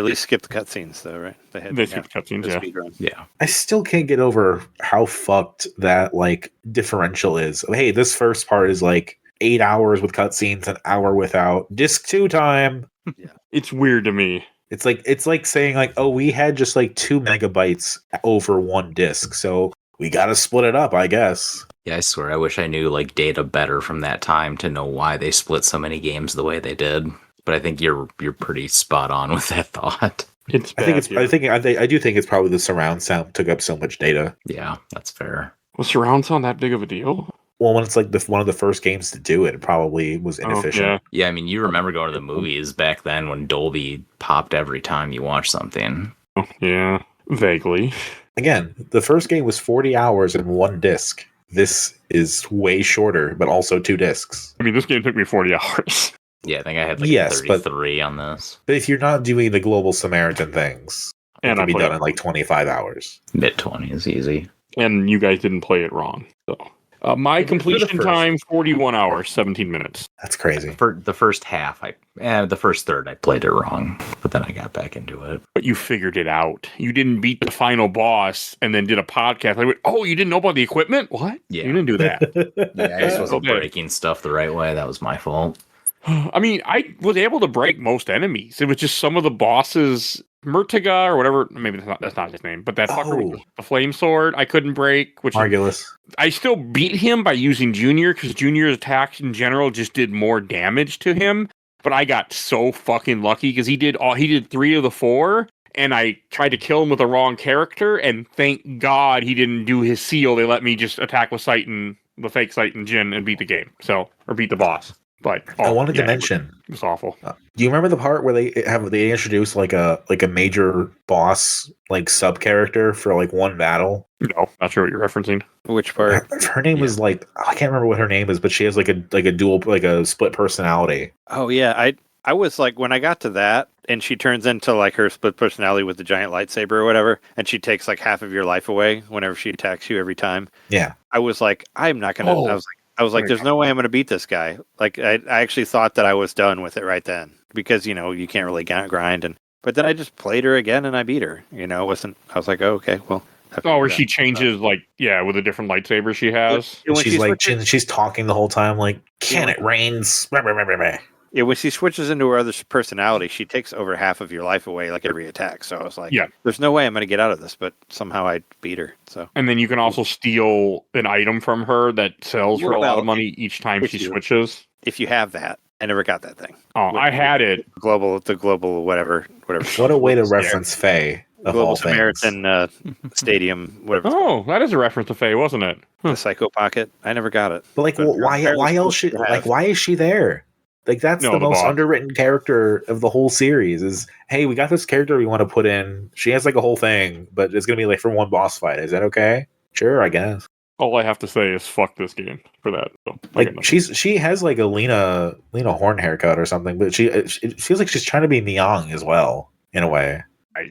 least skipped the cutscenes, though, right? They skip cutscenes, yeah. speed run. Yeah. I still can't get over how fucked that like differential is. Hey, this first part is like 8 hours with cutscenes, an hour without. Disc 2 time. It's weird to me. It's like saying like, oh, we had just like 2 megabytes over one disc, so we gotta split it up, I guess. Yeah, I swear, I wish I knew like data better from that time to know why they split so many games the way they did. But I think you're pretty spot on with that thought. It's bad, I do think it's probably the surround sound took up so much data. Yeah, that's fair. Was surround sound that big of a deal? Well, when it's like one of the first games to do it, it probably was inefficient. yeah. Yeah, I mean, you remember going to the movies back then when Dolby popped every time you watched something. Oh, yeah, vaguely. Again, the first game was 40 hours in one disc. This is way shorter, but also 2 discs. I mean, this game took me 40 hours. Yeah, I think I had like Yes, but- 33 on this. But if you're not doing the global Samaritan things, it And I can be played done it. in like 25 hours. Mid-20 is easy. And you guys didn't play it wrong. So my For the completion first. time, 41 hours, 17 minutes. That's crazy. For the first half, the first third, I played it wrong, but then I got back into it. But you figured it out. You didn't beat the final boss and then did a podcast. I went, oh, you didn't know about the equipment? What? Yeah. You didn't do that. Yeah, I just wasn't Okay. breaking stuff the right way. That was my fault. I mean, I was able to break most enemies. It was just some of the bosses, Murtaga or whatever. Maybe that's not his name, but that fucker with the flame sword, I couldn't break. Which Margulis. I still beat him by using Junior because Junior's attacks in general just did more damage to him. But I got so fucking lucky because he did 3 of the 4, and I tried to kill him with the wrong character. And thank God he didn't do his seal. They let me just attack with Sighton, the fake Sighton Jin, and beat the game. Or beat the boss. But I wanted to mention. it was awful. Do you remember the part where they introduced like a major boss like sub character for like one battle? No, not sure what you're referencing. Which part? Her name is like, I can't remember what her name is, but she has like a dual, like a split personality. Oh yeah, I was like, when I got to that, and she turns into like her split personality with the giant lightsaber or whatever, and she takes like half of your life away whenever she attacks you every time. Yeah. I was like, I'm not gonna. I was like, there's no way I'm gonna beat this guy. Like, I actually thought that I was done with it right then because you can't really grind. But then I just played her again and I beat her. It wasn't. I was like, oh, okay, well. Oh, where she changes with a different lightsaber she has. When She's she like, switches- she's talking the whole time like, can it rains? Yeah, when she switches into her other personality, she takes over half of your life away, like every attack. So I was like, Yeah. there's no way I'm going to get out of this, but somehow I beat her. So And then you can also steal an item from her that sells for a lot of money each time if she you- switches. if you have that, I never got that thing. Oh, I had it. The global whatever. What a way to reference Faye of Global all things. Samaritan Stadium, whatever. it's Oh, that is a reference to Faye, wasn't it? called, the Psycho Pocket. I never got it. But like, But why else should why is she there? Like that's No, the the most boss. underwritten character of the whole series. Is hey, we got this character we want to put in. She has like a whole thing, but it's gonna be like for one boss fight. Is that okay? Sure, I guess. All I have to say is fuck this game for that. So, Like she has like a Lena Horne haircut or something, but it feels like she's trying to be Nyang as well in a way.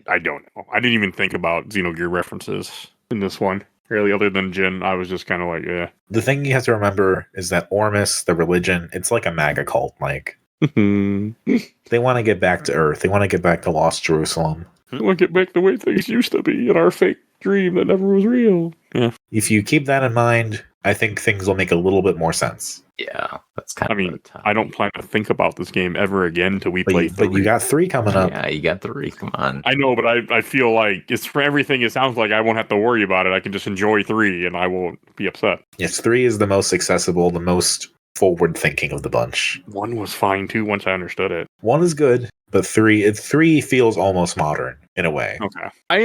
I don't know. I didn't even think about Xenogear references in this one. Really, other than Jin, I was just kind of like, yeah. The thing you have to remember is that Ormus, the religion, it's like a MAGA cult. Like they want to get back to Earth. They want to get back to Lost Jerusalem. I want to get back the way things used to be in our fake dream that never was real. Yeah. If you keep that in mind, I think things will make a little bit more sense. Yeah, that's kind I of. mean, I don't plan to think about this game ever again till we play. But you got 3 coming up. Yeah, you got 3. Come on. I know, but I feel like it's for everything. It sounds like I won't have to worry about it. I can just enjoy 3, and I won't be upset. Yes, 3 is the most accessible, the most forward thinking of the bunch. 1 was fine too once I understood it. 1 is good, but 3 feels almost modern in a way. Okay. I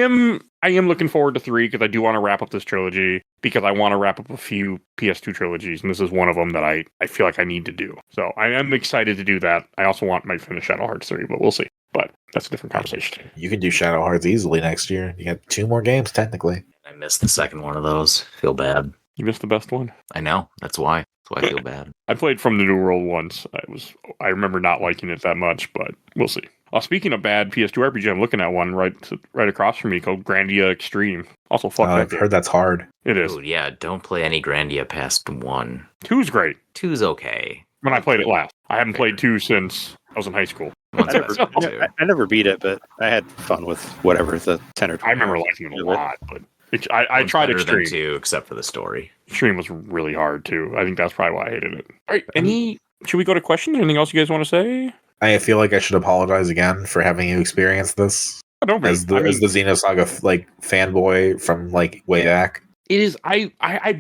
am looking forward to 3 because I do want to wrap up this trilogy because I want to wrap up a few PS2 trilogies, and this is one of them that I feel like I need to do. So I am excited to do that. I also might finish Shadow Hearts 3, but we'll see. But that's a different conversation. You can do Shadow Hearts easily next year. You got 2 more games technically. I missed the second one of those. Feel bad. You missed the best one. I know. That's why. That's why I feel bad. I played From the New World once. I remember not liking it that much, but we'll see. Speaking of bad PS2 RPG, I'm looking at one right across from me called Grandia Extreme. Also, fuck that I've game. heard that's hard. It is. Dude, yeah, don't play any Grandia past 1. 2's great. 2's okay. When I played it last. I haven't played 2 since I was in high school. One's I best never, friend, too. I never beat it, but I had fun with whatever the 10 or 20. I remember liking it a lot, but I One's tried better than Extreme. 2, except for the story. Extreme was really hard too. I think that's probably why I hated it. All right, should we go to questions? Anything else you guys want to say? I feel like I should apologize again for having you experience this Oh, don't be. as the Xenosaga like fanboy from like way back. It is. I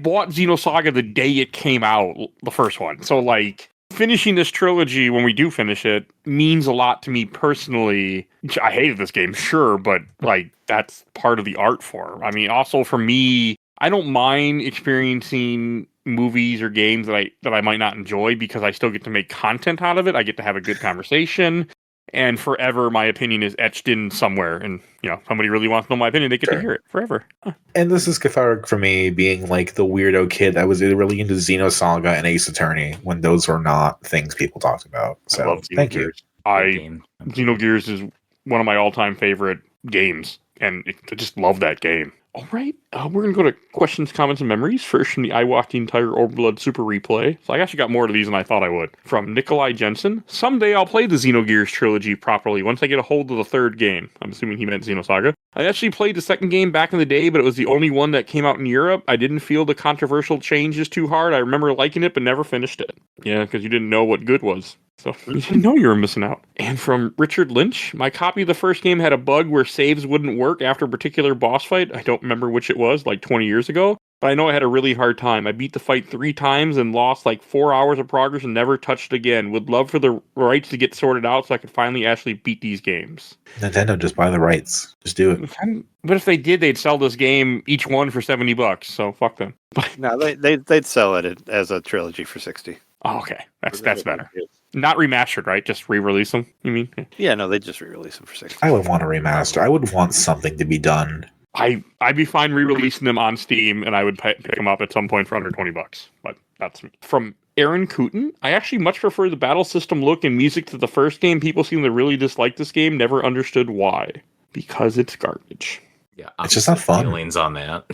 bought Xenosaga the day it came out, the first one. So like finishing this trilogy when we do finish it means a lot to me personally. I hated this game, sure, but like that's part of the art form. I mean, also for me, I don't mind experiencing movies or games that I might not enjoy because I still get to make content out of it. I get to have a good conversation. And forever, my opinion is etched in somewhere. And, you know, somebody really wants to know my opinion, they get to hear it forever. Huh. And this is cathartic for me, being like the weirdo kid that was really into Xenosaga and Ace Attorney when those were not things people talked about. I So love thank you. Good game. Xenogears is one of my all-time favorite games. And I just love that game. All right, we're going to go to questions, comments, and memories. First from the I Walked the Entire Overblood Super Replay. So I actually got more of these than I thought I would. From Nikolai Jensen. Someday I'll play the Xenogears trilogy properly once I get a hold of the third game. I'm assuming he meant Xenosaga. I actually played the second game back in the day, but it was the only one that came out in Europe. I didn't feel the controversial changes too hard. I remember liking it, but never finished it. Yeah, because you didn't know what good was. So you didn't know you were missing out. And from Richard Lynch, my copy of the first game had a bug where saves wouldn't work after a particular boss fight. I don't remember which it was, like 20 years ago. But I know I had a really hard time. I beat the fight 3 times and lost like 4 hours of progress and never touched it again. Would love for the rights to get sorted out so I could finally actually beat these games. Nintendo, just buy the rights. Just do it. But if they did, they'd sell this game, each one for $70. So fuck them. No, they'd sell it as a trilogy for 60. Oh, okay. That's better. Not remastered, right? Just re-release them, you mean? Yeah, no, they just re-release them for 60. I would want a remaster. I would want something to be done. I'd be fine re-releasing them on Steam, and I would pick them up at some point for under $20. But that's me. From Aaron Cooten, I actually much prefer the battle system look and music to the first game. People seem to really dislike this game. Never understood why. Because it's garbage. Yeah, It's just not fun. Feelings on that.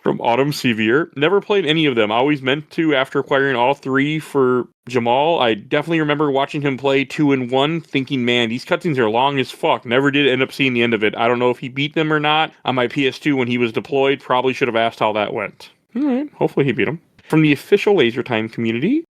From Autumn Severe, never played any of them. Always meant to after acquiring all 3 for Jamal. I definitely remember watching him play 2 and 1, thinking, man, these cutscenes are long as fuck. Never did end up seeing the end of it. I don't know if he beat them or not. On my PS2 when he was deployed, probably should have asked how that went. All right, hopefully he beat him. From the official Laser Time community,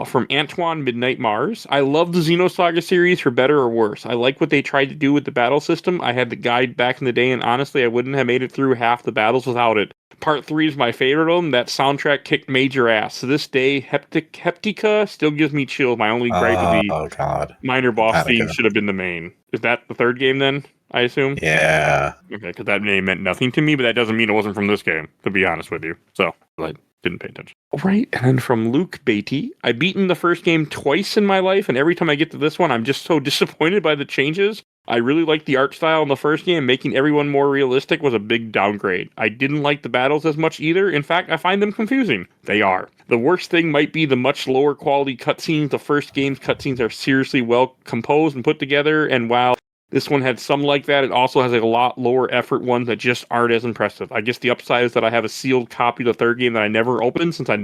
from Antoine Midnight Mars. I love the Xenosaga series for better or worse. I like what they tried to do with the battle system. I had the guide back in the day, and honestly, I wouldn't have made it through half the battles without it. Part 3 is my favorite of them. That soundtrack kicked major ass. To this day, Heptica still gives me chills. My only gripe would be minor boss theme should have been the main. Is that the third game then, I assume? Yeah. Okay, because that name meant nothing to me, but that doesn't mean it wasn't from this game, to be honest with you. So, I didn't pay attention. All right, and then from Luke Beatty, I've beaten the first game twice in my life, and every time I get to this one, I'm just so disappointed by the changes. I really liked the art style in the first game. Making everyone more realistic was a big downgrade. I didn't like the battles as much either. In fact, I find them confusing. They are. The worst thing might be the much lower quality cutscenes. The first game's cutscenes are seriously well composed and put together, and while this one had some like that, it also has a lot lower effort ones that just aren't as impressive. I guess the upside is that I have a sealed copy of the third game that I never opened since I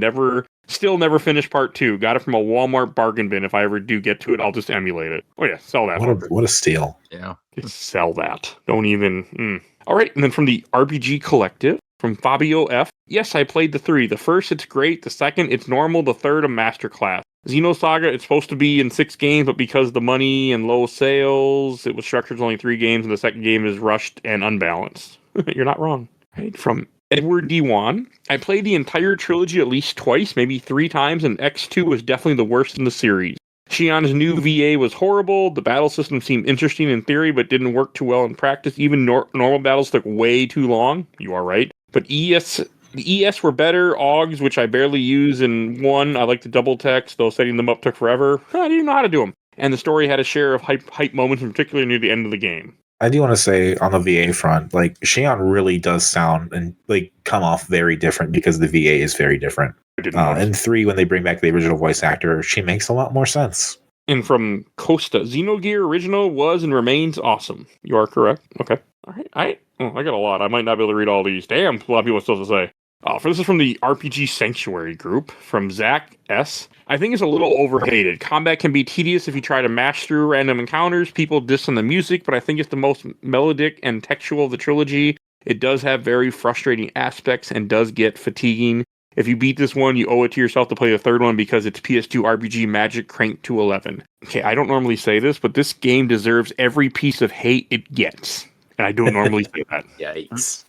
still never finished part 2. Got it from a Walmart bargain bin. If I ever do get to it, I'll just emulate it. Oh yeah, sell that. What a steal. Yeah. Just sell that. Don't even... All right, and then from the RPG Collective, from Fabio F. Yes, I played the 3. The first, it's great. The second, it's normal. The third, a masterclass. Xenosaga, it's supposed to be in 6 games, but because of the money and low sales, it was structured as only 3 games, and the second game is rushed and unbalanced. You're not wrong. Right, from Edward D1, I played the entire trilogy at least twice, maybe 3 times, and X2 was definitely the worst in the series. Shion's new VA was horrible. The battle system seemed interesting in theory, but didn't work too well in practice. Even normal battles took way too long. You are right. But the ES were better. AUGs, which I barely use in 1. I like the double text, though setting them up took forever. I didn't even know how to do them. And the story had a share of hype moments, in particular near the end of the game. I do want to say on the VA front, like Shion really does sound and like come off very different because the VA is very different. In 3, when they bring back the original voice actor, she makes a lot more sense. And from Costa, Xenogear original was and remains awesome. You are correct. Okay. All right. I got a lot. I might not be able to read all these. Damn, a lot of people have stuff to say. This is from the RPG Sanctuary group, from Zach S. I think it's a little overhated. Combat can be tedious if you try to mash through random encounters. People diss on the music, but I think it's the most melodic and textual of the trilogy. It does have very frustrating aspects and does get fatiguing. If you beat this one, you owe it to yourself to play the third one because it's PS2 RPG Magic cranked to 11. Okay, I don't normally say this, but this game deserves every piece of hate it gets. And I don't normally say that. Yikes.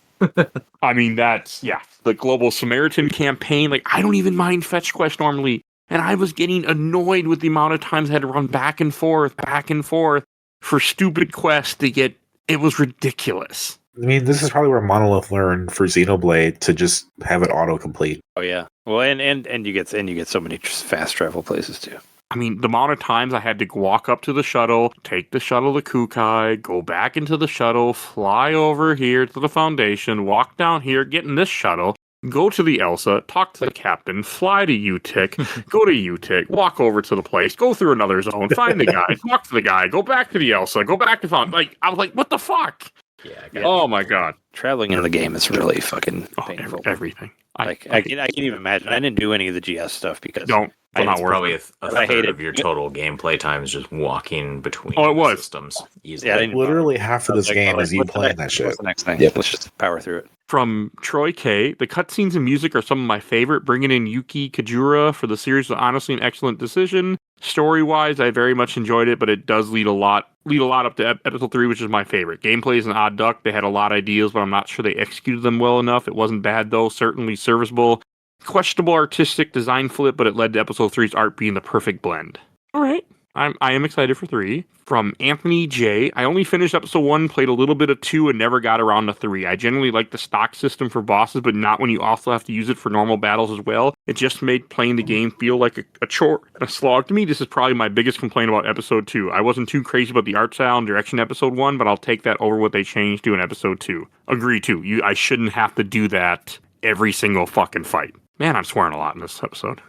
I mean, the Global Samaritan campaign. Like, I don't even mind Fetch Quest normally. And I was getting annoyed with the amount of times I had to run back and forth for stupid quests to get... It was ridiculous. I mean, this is probably where Monolith learned for Xenoblade to just have it autocomplete. Oh yeah. Well, and you get so many fast travel places too. I mean, the amount of times I had to walk up to the shuttle, take the shuttle to Kukai, go back into the shuttle, fly over here to the Foundation, walk down here, get in this shuttle, go to the Elsa, talk to the captain, fly to Utic, go to Utic, walk over to the place, go through another zone, find the guy, talk to the guy, go back to the Elsa, go back to Foundation. Like, I was like, what the fuck? Yeah. Oh my god. Traveling in the game is really fucking painful. Everything. I can't even imagine. I didn't do any of the GS stuff because not It's worth probably it. a third of your total gameplay time is just walking between systems. Easily. Yeah, I didn't- Literally half of this game is you what's the playing next- that shit. What's the next thing? Yep. Let's just power through it. From Troy K, the cutscenes and music are some of my favorite. Bringing in Yuki Kajura for the series was honestly an excellent decision. Story-wise, I very much enjoyed it, but it does lead a lot up to episode 3, which is my favorite. Gameplay is an odd duck. They had a lot of ideas, but I'm not sure they executed them well enough. It wasn't bad, though. Certainly serviceable. Questionable artistic design flip, but it led to episode 3's art being the perfect blend. All right. I am excited for 3. From Anthony J. I only finished episode 1, played a little bit of 2, and never got around to 3. I generally like the stock system for bosses, but not when you also have to use it for normal battles as well. It just made playing the game feel like a chore and a slog to me. This is probably my biggest complaint about episode 2. I wasn't too crazy about the art style and direction in episode 1, but I'll take that over what they changed to in episode 2. Agree too. I shouldn't have to do that every single fucking fight. Man, I'm swearing a lot in this episode.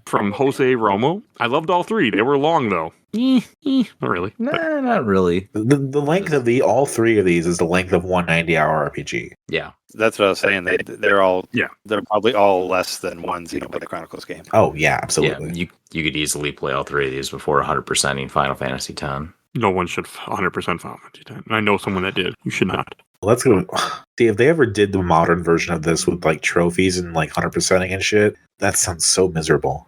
From Jose Romo. I loved all 3. They were long, though. Not really. Nah, not really. The length of all 3 of these is the length of one 90-hour RPG. Yeah. That's what I was saying. They're probably all less than one Xenoblade Chronicles game. Oh, yeah, absolutely. Yeah, you could easily play all 3 of these before 100%ing Final Fantasy X. No one should 100% Final Fantasy X. I know someone that did. You should not. Well, that's gonna see if they ever did the modern version of this with like trophies and like 100%ing and shit. That sounds so miserable.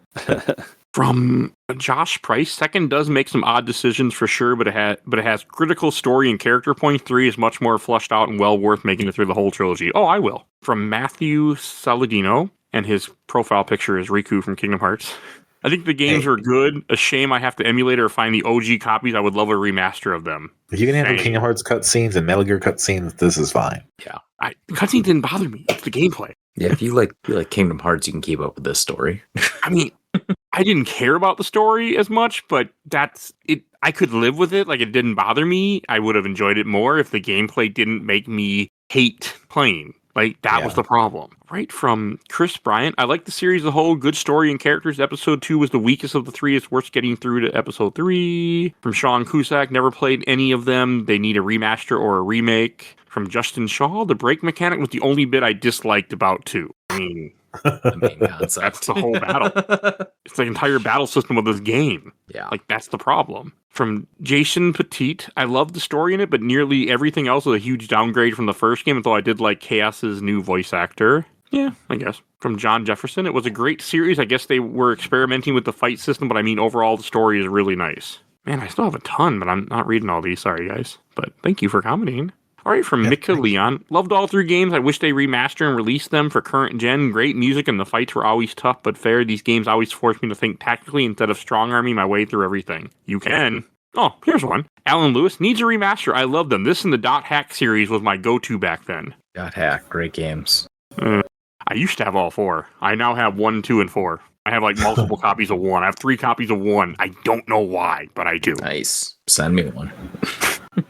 From Josh Price, 2nd does make some odd decisions for sure, but it has critical story and character points. 3 is much more fleshed out and well worth making it through the whole trilogy. Oh, I will. From Matthew Saladino, and his profile picture is Riku from Kingdom Hearts. I think the games are good. A shame I have to emulate or find the OG copies. I would love a remaster of them. If you can handle Kingdom Hearts cutscenes and Metal Gear cutscenes, this is fine. Yeah. Cutscenes didn't bother me. It's the gameplay. Yeah, if you like Kingdom Hearts, you can keep up with this story. I mean, I didn't care about the story as much, but that's it. I could live with it. Like, it didn't bother me. I would have enjoyed it more if the gameplay didn't make me hate playing. Like, that was the problem. Right from Chris Bryant. I like the series as a whole. Good story and characters. Episode 2 was the weakest of the 3. It's worth getting through to episode 3. From Sean Cusack. Never played any of them. They need a remaster or a remake. From Justin Shaw. The brake mechanic was the only bit I disliked about 2. I mean, that's the whole battle. It's the entire battle system of this game. Yeah. Like, that's the problem. From Jason Petit, I love the story in it, but nearly everything else was a huge downgrade from the first game, although I did like Chaos's new voice actor. Yeah, I guess. From John Jefferson, it was a great series. I guess they were experimenting with the fight system, but I mean, overall, the story is really nice. Man, I still have a ton, but I'm not reading all these. Sorry, guys. But thank you for commenting. All right, from Mika Leon. Loved all 3 games. I wish they remaster and release them for current gen. Great music and the fights were always tough but fair. These games always force me to think tactically instead of strong-arming my way through everything. You can. Oh, here's one. Alan Lewis needs a remaster. I love them. This and the Dot Hack series was my go-to back then. Dot Hack, great games. I used to have all 4. I now have 1, 2, and 4. I have like multiple copies of 1. I have 3 copies of 1. I don't know why, but I do. Nice. Send me one.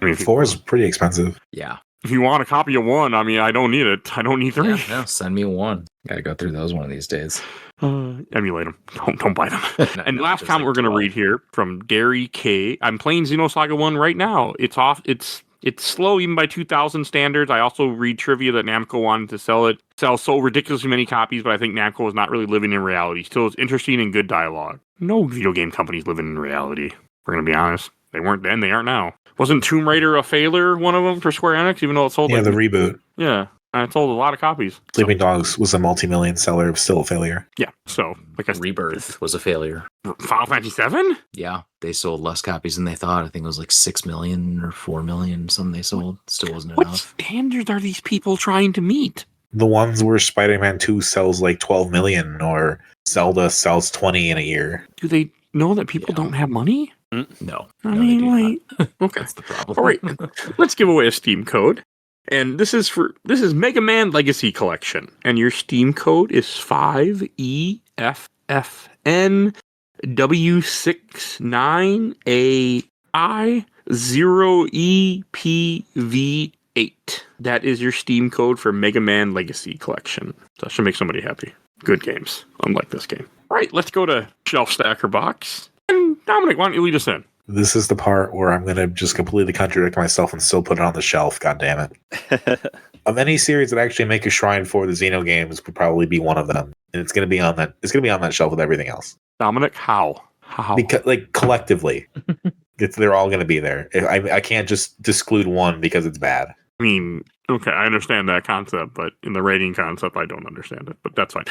I mean, 4 is pretty expensive. Yeah. if you want a copy of 1, I mean, I don't need it. I don't need 3. Yeah, no, send me 1. Gotta go through those one of these days. Emulate them. Don't buy them. No, And no, last just comment like we're going to 12. read here from Derry K. I'm playing Xenosaga 1 right now. It's off. It's slow even by 2000 standards. I also read trivia that Namco wanted to sell so ridiculously many copies, but I think Namco was not really living in reality. Still, it's interesting and good dialogue. No video game company's living in reality. We're going to be honest. They weren't then. They aren't now. Wasn't Tomb Raider a failure, one of them, for Square Enix, even though it sold Yeah, the reboot. Yeah, and it sold a lot of copies. Sleeping Dogs was a multi-million seller, still a failure. Yeah, so, like I said, Rebirth was a failure. Final Fantasy 7? Yeah, they sold less copies than they thought. I think it was like 6 million or 4 million, something they sold. Still wasn't What enough. standards are these people trying to meet? The ones where Spider-Man 2 sells like 12 million or Zelda sells 20 in a year. Do they know that people don't have money? No. I no, they mean, do like, not. okay. That's the problem. All right, let's give away a Steam code. And this is Mega Man Legacy Collection. And your Steam code is 5EFFN W69AI0EPV8. That is your Steam code for Mega Man Legacy Collection. That should make somebody happy. Good games, unlike this game. All right, let's go to Shelf Stacker Box. And Dominic, why don't you lead us in? This is the part where I'm going to just completely contradict myself and still put it on the shelf. God damn it. Of any series that actually make a shrine for the Xeno games would probably be one of them. And it's going to be on that. It's going to be on that shelf with everything else. Dominic, how? Because, like, collectively, they're all going to be there. I can't just disclude one because it's bad. I mean, okay, I understand that concept, but in the rating concept, I don't understand it. But that's fine.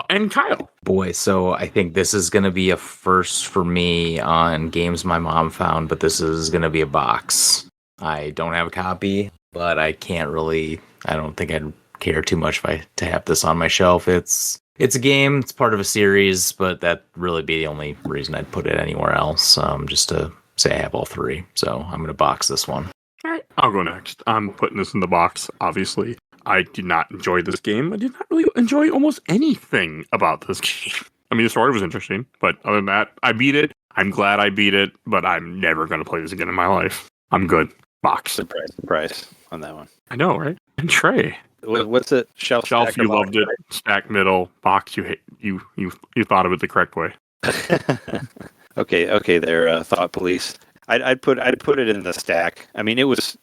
And Kyle. Boy, so I think this is going to be a first for me on games my mom found, but this is going to be a box. I don't have a copy, but I don't think I'd care too much to have this on my shelf. It's a game, it's part of a series, but that'd really be the only reason I'd put it anywhere else, just to say I have all 3. So I'm going to box this one. All right, I'll go next. I'm putting this in the box, obviously. I did not enjoy this game. I did not really enjoy almost anything about this game. I mean, the story was interesting, but other than that, I beat it. I'm glad I beat it, but I'm never going to play this again in my life. I'm good. Box. Surprise on that one. I know, right? And Trey. What's it? Shelf, you loved it. Stack middle. Box, you thought of it the correct way. Okay, there, Thought Police. I'd put it in the stack. I mean, it was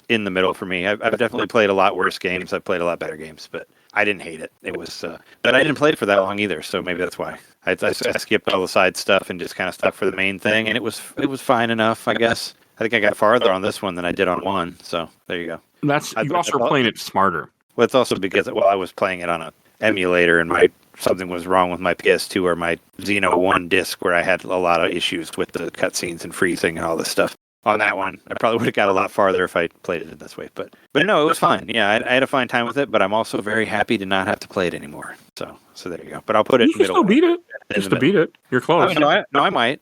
in the middle for me. I've definitely played a lot worse games. I've played a lot better games, but I didn't hate it. It was, but I didn't play it for that long either. So maybe that's why I skipped all the side stuff and just kind of stuck for the main thing. And it was fine enough, I guess. I think I got farther on this one than I did on 1. So there you go. You also are playing it smarter. Well, it's also because I was playing it on an emulator and something was wrong with my PS2 or my Xeno 1 disc where I had a lot of issues with the cutscenes and freezing and all this stuff. On that one, I probably would have got a lot farther if I played it in this way. But no, it was fine. Yeah, I had a fine time with it, but I'm also very happy to not have to play it anymore. So there you go. But I'll put it You in can the still middle. beat it. Just to beat it. You're close. I might,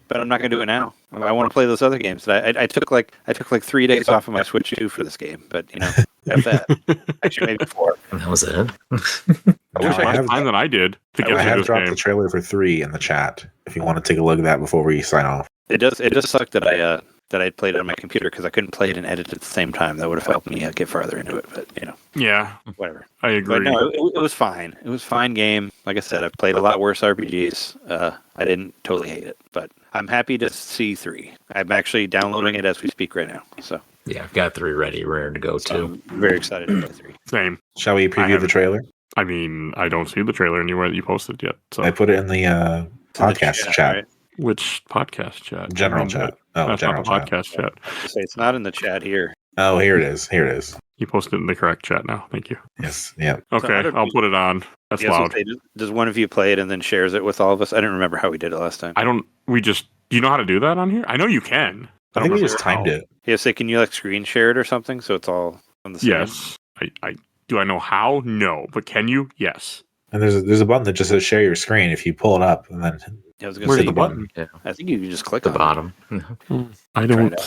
but I'm not going to do it now. I want to play those other games. I took like 3 days off of my Switch 2 for this game, but after that, actually maybe 4. And that was it. I wish I had time than I did to get I through have this dropped game. the trailer for 3 in the chat if you want to take a look at that before we sign off. It does suck that I played it on my computer because I couldn't play it and edit at the same time. That would have helped me get farther into it, but Yeah, whatever. I agree. But no, it was fine. It was a fine game. Like I said, I've played a lot worse RPGs. I didn't totally hate it, but I'm happy to see 3. I'm actually downloading it as we speak right now. So Yeah, I've got 3 ready, rare to go too. I'm very excited to play 3. Same. Shall we preview the trailer? I mean, I don't see the trailer anywhere that you posted yet. So I put it in the podcast chat. Right? which podcast chat? General chat. Oh, That's general not the chat. podcast chat. To say it's not in the chat here. Oh, here it is. Here it is. You posted it in the correct chat now. Thank you. Yes. Yeah. Okay, I'll put it on. That's Yes, loud. does one of you play it and then shares it with all of us? I don't remember how we did it last time. Do you know how to do that on here? I know you can. I think we remember just timed it. Yeah, say, can you like screen share it or something so it's all on the same? Yes. Do I know how? No. But can you? Yes. And there's a button that just says share your screen. If you pull it up, and then I was gonna Where's say the button? Yeah. I think you can just click The on bottom. I don't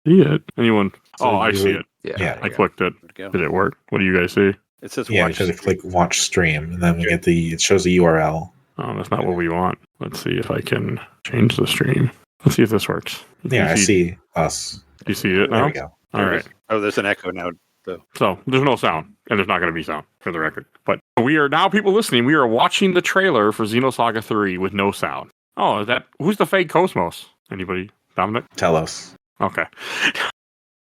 see it. Anyone? So I see it. Yeah. I clicked it. It. Go. Did it work? What do you guys see? It says yeah, watch. you have to click watch stream, and then we get it shows the URL. Oh, that's not what we want. Let's see if I can change the stream. Let's see if this works. Yeah, I see us. You see it There now? we go. All right. Oh, there's an echo now. So there's no sound, and there's not going to be sound for the record. But we are now, people listening, we are watching the trailer for Xenosaga 3 with no sound. Oh, who's the fake Cosmos? Anybody? Dominic? Tell us. Okay.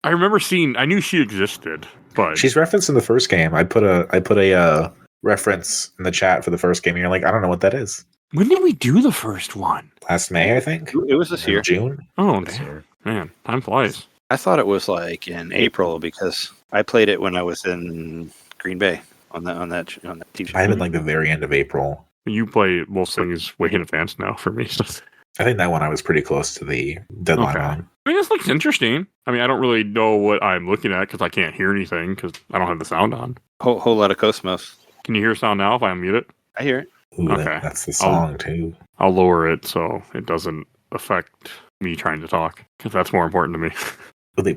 I remember I knew she existed, but She's referenced in the first game. I put a reference in the chat for the first game, and you're like, I don't know what that is. when did we do the first one? Last May, I think. It was this year. June. Oh, damn. Man, time flies. I thought it was like in April because I played it when I was in Green Bay on that TV show. I'm in like the very end of April. You play most things way in advance now for me. So. I think that one I was pretty close to the deadline on. I mean, this looks interesting. I mean, I don't really know what I'm looking at because I can't hear anything because I don't have the sound on. Whole lot of Cosmos. Can you hear sound now if I unmute it? I hear it. Ooh, Okay. That's the song too. I'll lower it so it doesn't affect me trying to talk because that's more important to me. They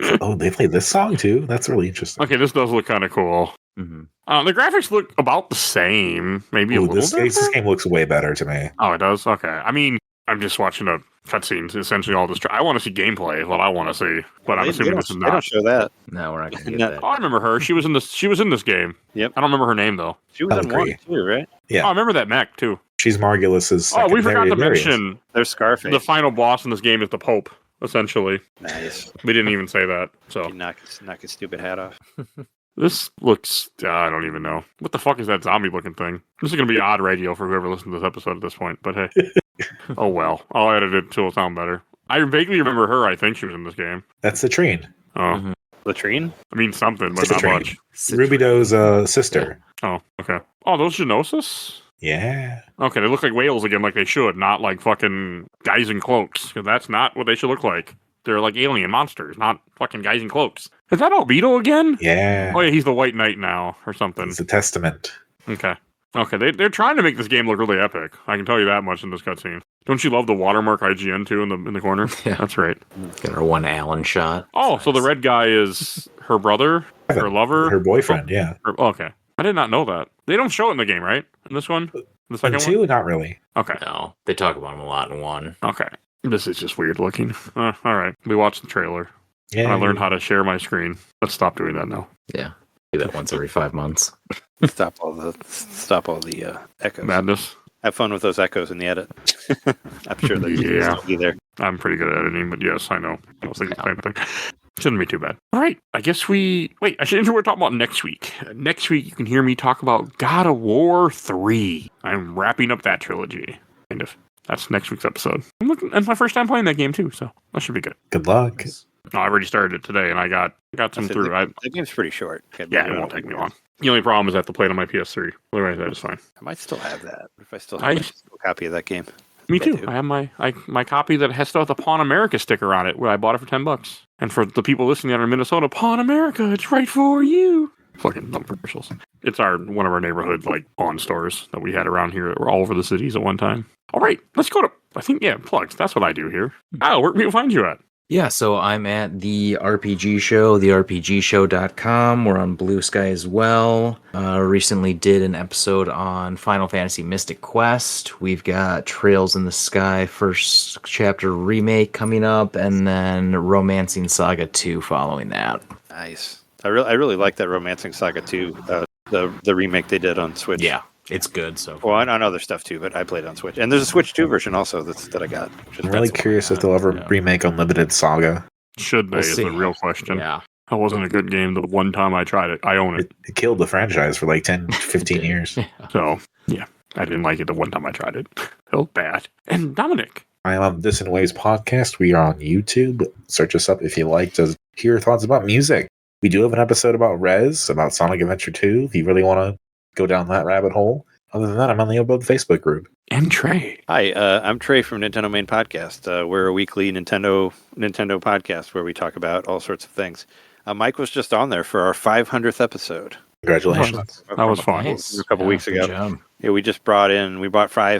played this song too. That's really interesting. Okay, this does look kind of cool. Mm-hmm. The graphics look about the same, maybe a little This different. game looks way better to me. Oh, it does? Okay. I mean, I'm just watching a cutscenes, essentially all this. I want to see gameplay, is what I want to see, but I'm assuming this is They don't not. show that. No, we're not going to No. get that. Oh, I remember her. She was in this game. Yep. I don't remember her name though. She was in Valkyrie. 1 too, right? Yeah. Oh, I remember that mech too. She's Margulis's Oh, we forgot secondary to Darius. mention There's Scarface. the final boss in this game is the Pope. Essentially, Nice. we didn't even say that. So Knock his stupid hat off. this looks. I don't even know what the fuck is that zombie looking thing. This is gonna be odd radio for whoever listens to this episode at this point. But hey, oh well. I'll edit it till it'll sound better. I vaguely remember her. I think she was in this game. That's Citrine. Oh, Mhm. Latrine? I mean something, but not Citrine. much. Rubido's sister. Oh, okay. Oh, those Genosis? Yeah. Okay, they look like whales again, like they should, not like fucking guys in cloaks. Because that's not what they should look like. They're like alien monsters, not fucking guys in cloaks. Is that Albedo again? Yeah. Oh yeah, he's the White Knight now, or something. It's a testament. Okay. Okay, they're trying to make this game look really epic. I can tell you that much in this cutscene. Don't you love the watermark IGN too in the corner? Yeah. That's right. Got our one Allen shot. Oh, so the red guy is her brother, her lover, Her boyfriend, yeah. Okay, I did not know that. They don't show it in the game, right? In this one, the And second two, one. not really. Okay. No, they talk about him a lot in 1. Okay. This is just weird looking. All right. We watched the trailer. Yeah. I learned how to share my screen. Let's stop doing that now. Yeah, do that once every 5 months. Stop all the echoes. Madness. Have fun with those echoes in the edit. I'm sure they'll Yeah. still be there. I'm pretty good at editing, but yes, I know. I was thinking the same thing. Shouldn't be too bad. All right. I guess I should enter what we're talking about next week. Next week, you can hear me talk about God of War 3. I'm wrapping up that trilogy. Kind of. That's next week's episode. It's my first time playing that game too, so that should be good. Good luck. No, I already started it today, and I got some through. The game's pretty short. Yeah, it won't take me long. The only problem is I have to play it on my PS3. Otherwise, that is fine. I might still have that. If I still have a copy of that game. Me I too. do. I have my copy that has still has the Pawn America sticker on it, where I bought it for $10. And for the people listening out in Minnesota, Pawn America, it's right for you. Fucking dumb commercials. It's one of our neighborhood pawn stores that we had around here that were all over the cities at one time. All right, let's go to plugs. That's what I do here. Kyle, where can we find you at? Yeah, so I'm at the RPG Show, therpgshow.com. We're on Blue Sky as well. Recently did an episode on Final Fantasy Mystic Quest. We've got Trails in the Sky first chapter remake coming up, and then Romancing Saga 2 following that. Nice. I really like that Romancing Saga 2, the remake they did on Switch. Yeah, it's good. So Well, I know other stuff too, but I played it on Switch. And there's a Switch 2 version also that I got. I'm really curious if they'll ever remake Unlimited Saga. Should they We'll is see. the real question. yeah. That wasn't a good game the one time I tried it. I own it. It killed the franchise for 10, 15 years. So, yeah, I didn't like it the one time I tried it. Felt bad. And Dominic. I am on This in Ways podcast. We are on YouTube. Search us up if you like to hear your thoughts about music. We do have an episode about Rez, about Sonic Adventure 2, if you really want to go down that rabbit hole. Other than that, I'm on the Abode Facebook group. And Trey. Hi, I'm Trey from Nintendo Main Podcast. We're a weekly Nintendo podcast where we talk about all sorts of things. Mike was just on there for our 500th episode. Congratulations. That was fun. Nice. A couple weeks Good ago. job. Yeah, we just brought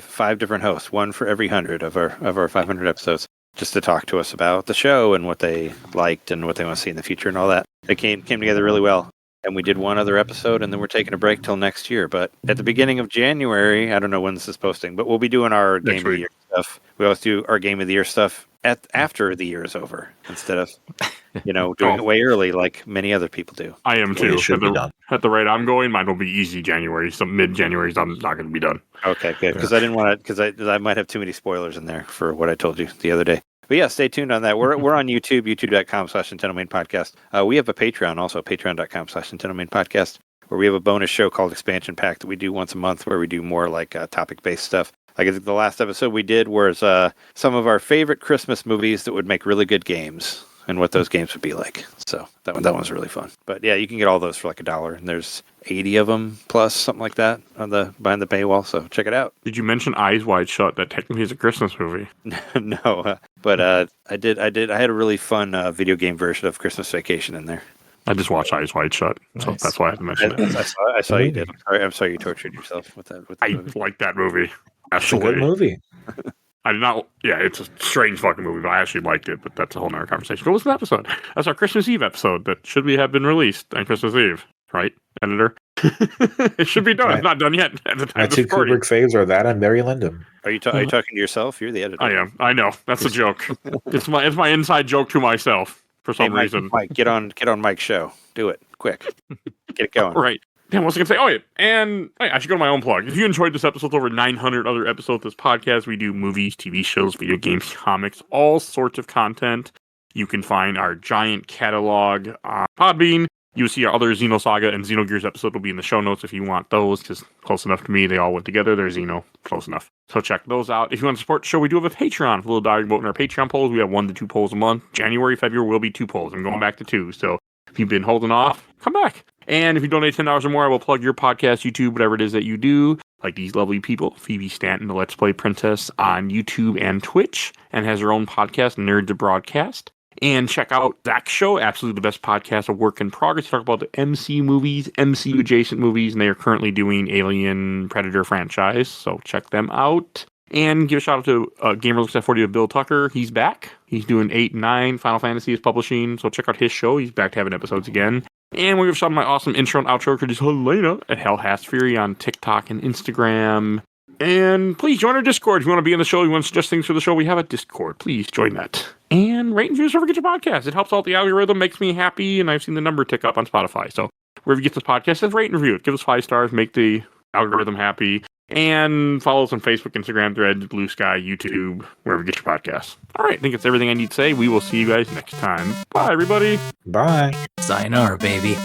five different hosts, one for every 100 of our 500 episodes, just to talk to us about the show and what they liked and what they want to see in the future and all that. It came together really well. And we did one other episode, and then we're taking a break till next year. But at the beginning of January, I don't know when this is posting, but we'll be doing our Game of the Year stuff. We always do our Game of the Year stuff after the year is over instead of doing it way early like many other people do. I am too. It should be done. At the rate I'm going, mine will be easy January. So mid-January, I'm not going to be done. Okay, good. Because I didn't want to, because I might have too many spoilers in there for what I told you the other day. But yeah, stay tuned on that. We're on YouTube, youtube.com/Nintendo Podcast. We have a Patreon also, patreon.com/Nintendo Podcast, where we have a bonus show called Expansion Pack that we do once a month, where we do more like topic-based stuff. Like I think the last episode we did was some of our favorite Christmas movies that would make really good games and what those games would be like. So that one was really fun. But yeah, you can get all those for like $1, and there's 80 of them plus something like that behind the paywall. So check it out. Did you mention Eyes Wide Shut? That technically is a Christmas movie. No, but I had a really fun video game version of Christmas Vacation in there. I just watched Eyes Wide Shut, so Nice. that's why I had to mention it. I saw you did. I'm sorry you tortured yourself with that. I movie. like that movie. It's a good Absolutely. movie. I did not. Yeah, it's a strange fucking movie, but I actually liked it. But that's a whole nother conversation. Go listen to the episode. That's our Christmas Eve episode that should have been released on Christmas Eve, right, editor? It should be done. It's not done yet. At the time My of two recording. Kubrick faves are that and Barry Lyndon. Are you talking to yourself? You're the editor. I am. I know. That's a joke. It's my inside joke to myself for some reason. Mike, get on Mike's show. Do it quick. Get it going. Right. Damn, what was I going to say? Oh, yeah. And I should go to my own plug. If you enjoyed this episode, over 900 other episodes of this podcast, we do movies, TV shows, video games, comics, all sorts of content. You can find our giant catalog on Podbean. You'll see our other Xenosaga and Xenogears episode will be in the show notes if you want those, because close enough to me, they all went together. They're Xeno, close enough. So check those out. If you want to support the show, we do have a Patreon. A little diary vote in our Patreon polls. We have 1 to 2 polls a month. January, February will be 2 polls. I'm going back to 2. So if you've been holding off, come back. And if you donate $10 or more, I will plug your podcast, YouTube, whatever it is that you do. Like these lovely people, Phoebe Stanton, the Let's Play Princess on YouTube and Twitch, and has her own podcast, Nerd to Broadcast. And check out Zach's show, absolutely the best podcast of work in progress. Talk about the MC movies, MCU adjacent movies, and they are currently doing Alien Predator franchise. So check them out. And give a shout out to Gamer Looks at 40 of Bill Tucker. He's back. He's doing 8 and 9. Final Fantasy is publishing. So check out his show. He's back to having episodes again. And we give a shout out to my awesome intro and outro producer, Helena, at Hell Has Fury on TikTok and Instagram. And please join our Discord. If you want to be in the show, you want to suggest things for the show, we have a Discord. Please join that. And rate and review wherever you get your podcast. It helps out the algorithm, makes me happy, and I've seen the number tick up on Spotify. So wherever you get this podcast, just rate and review it. Give us 5 stars, make the algorithm happy. And follow us on Facebook, Instagram, Threads, Blue Sky, YouTube, wherever you get your podcasts. All right, I think it's everything I need to say. We will see you guys next time. Bye, everybody. Bye. Sayonara, baby.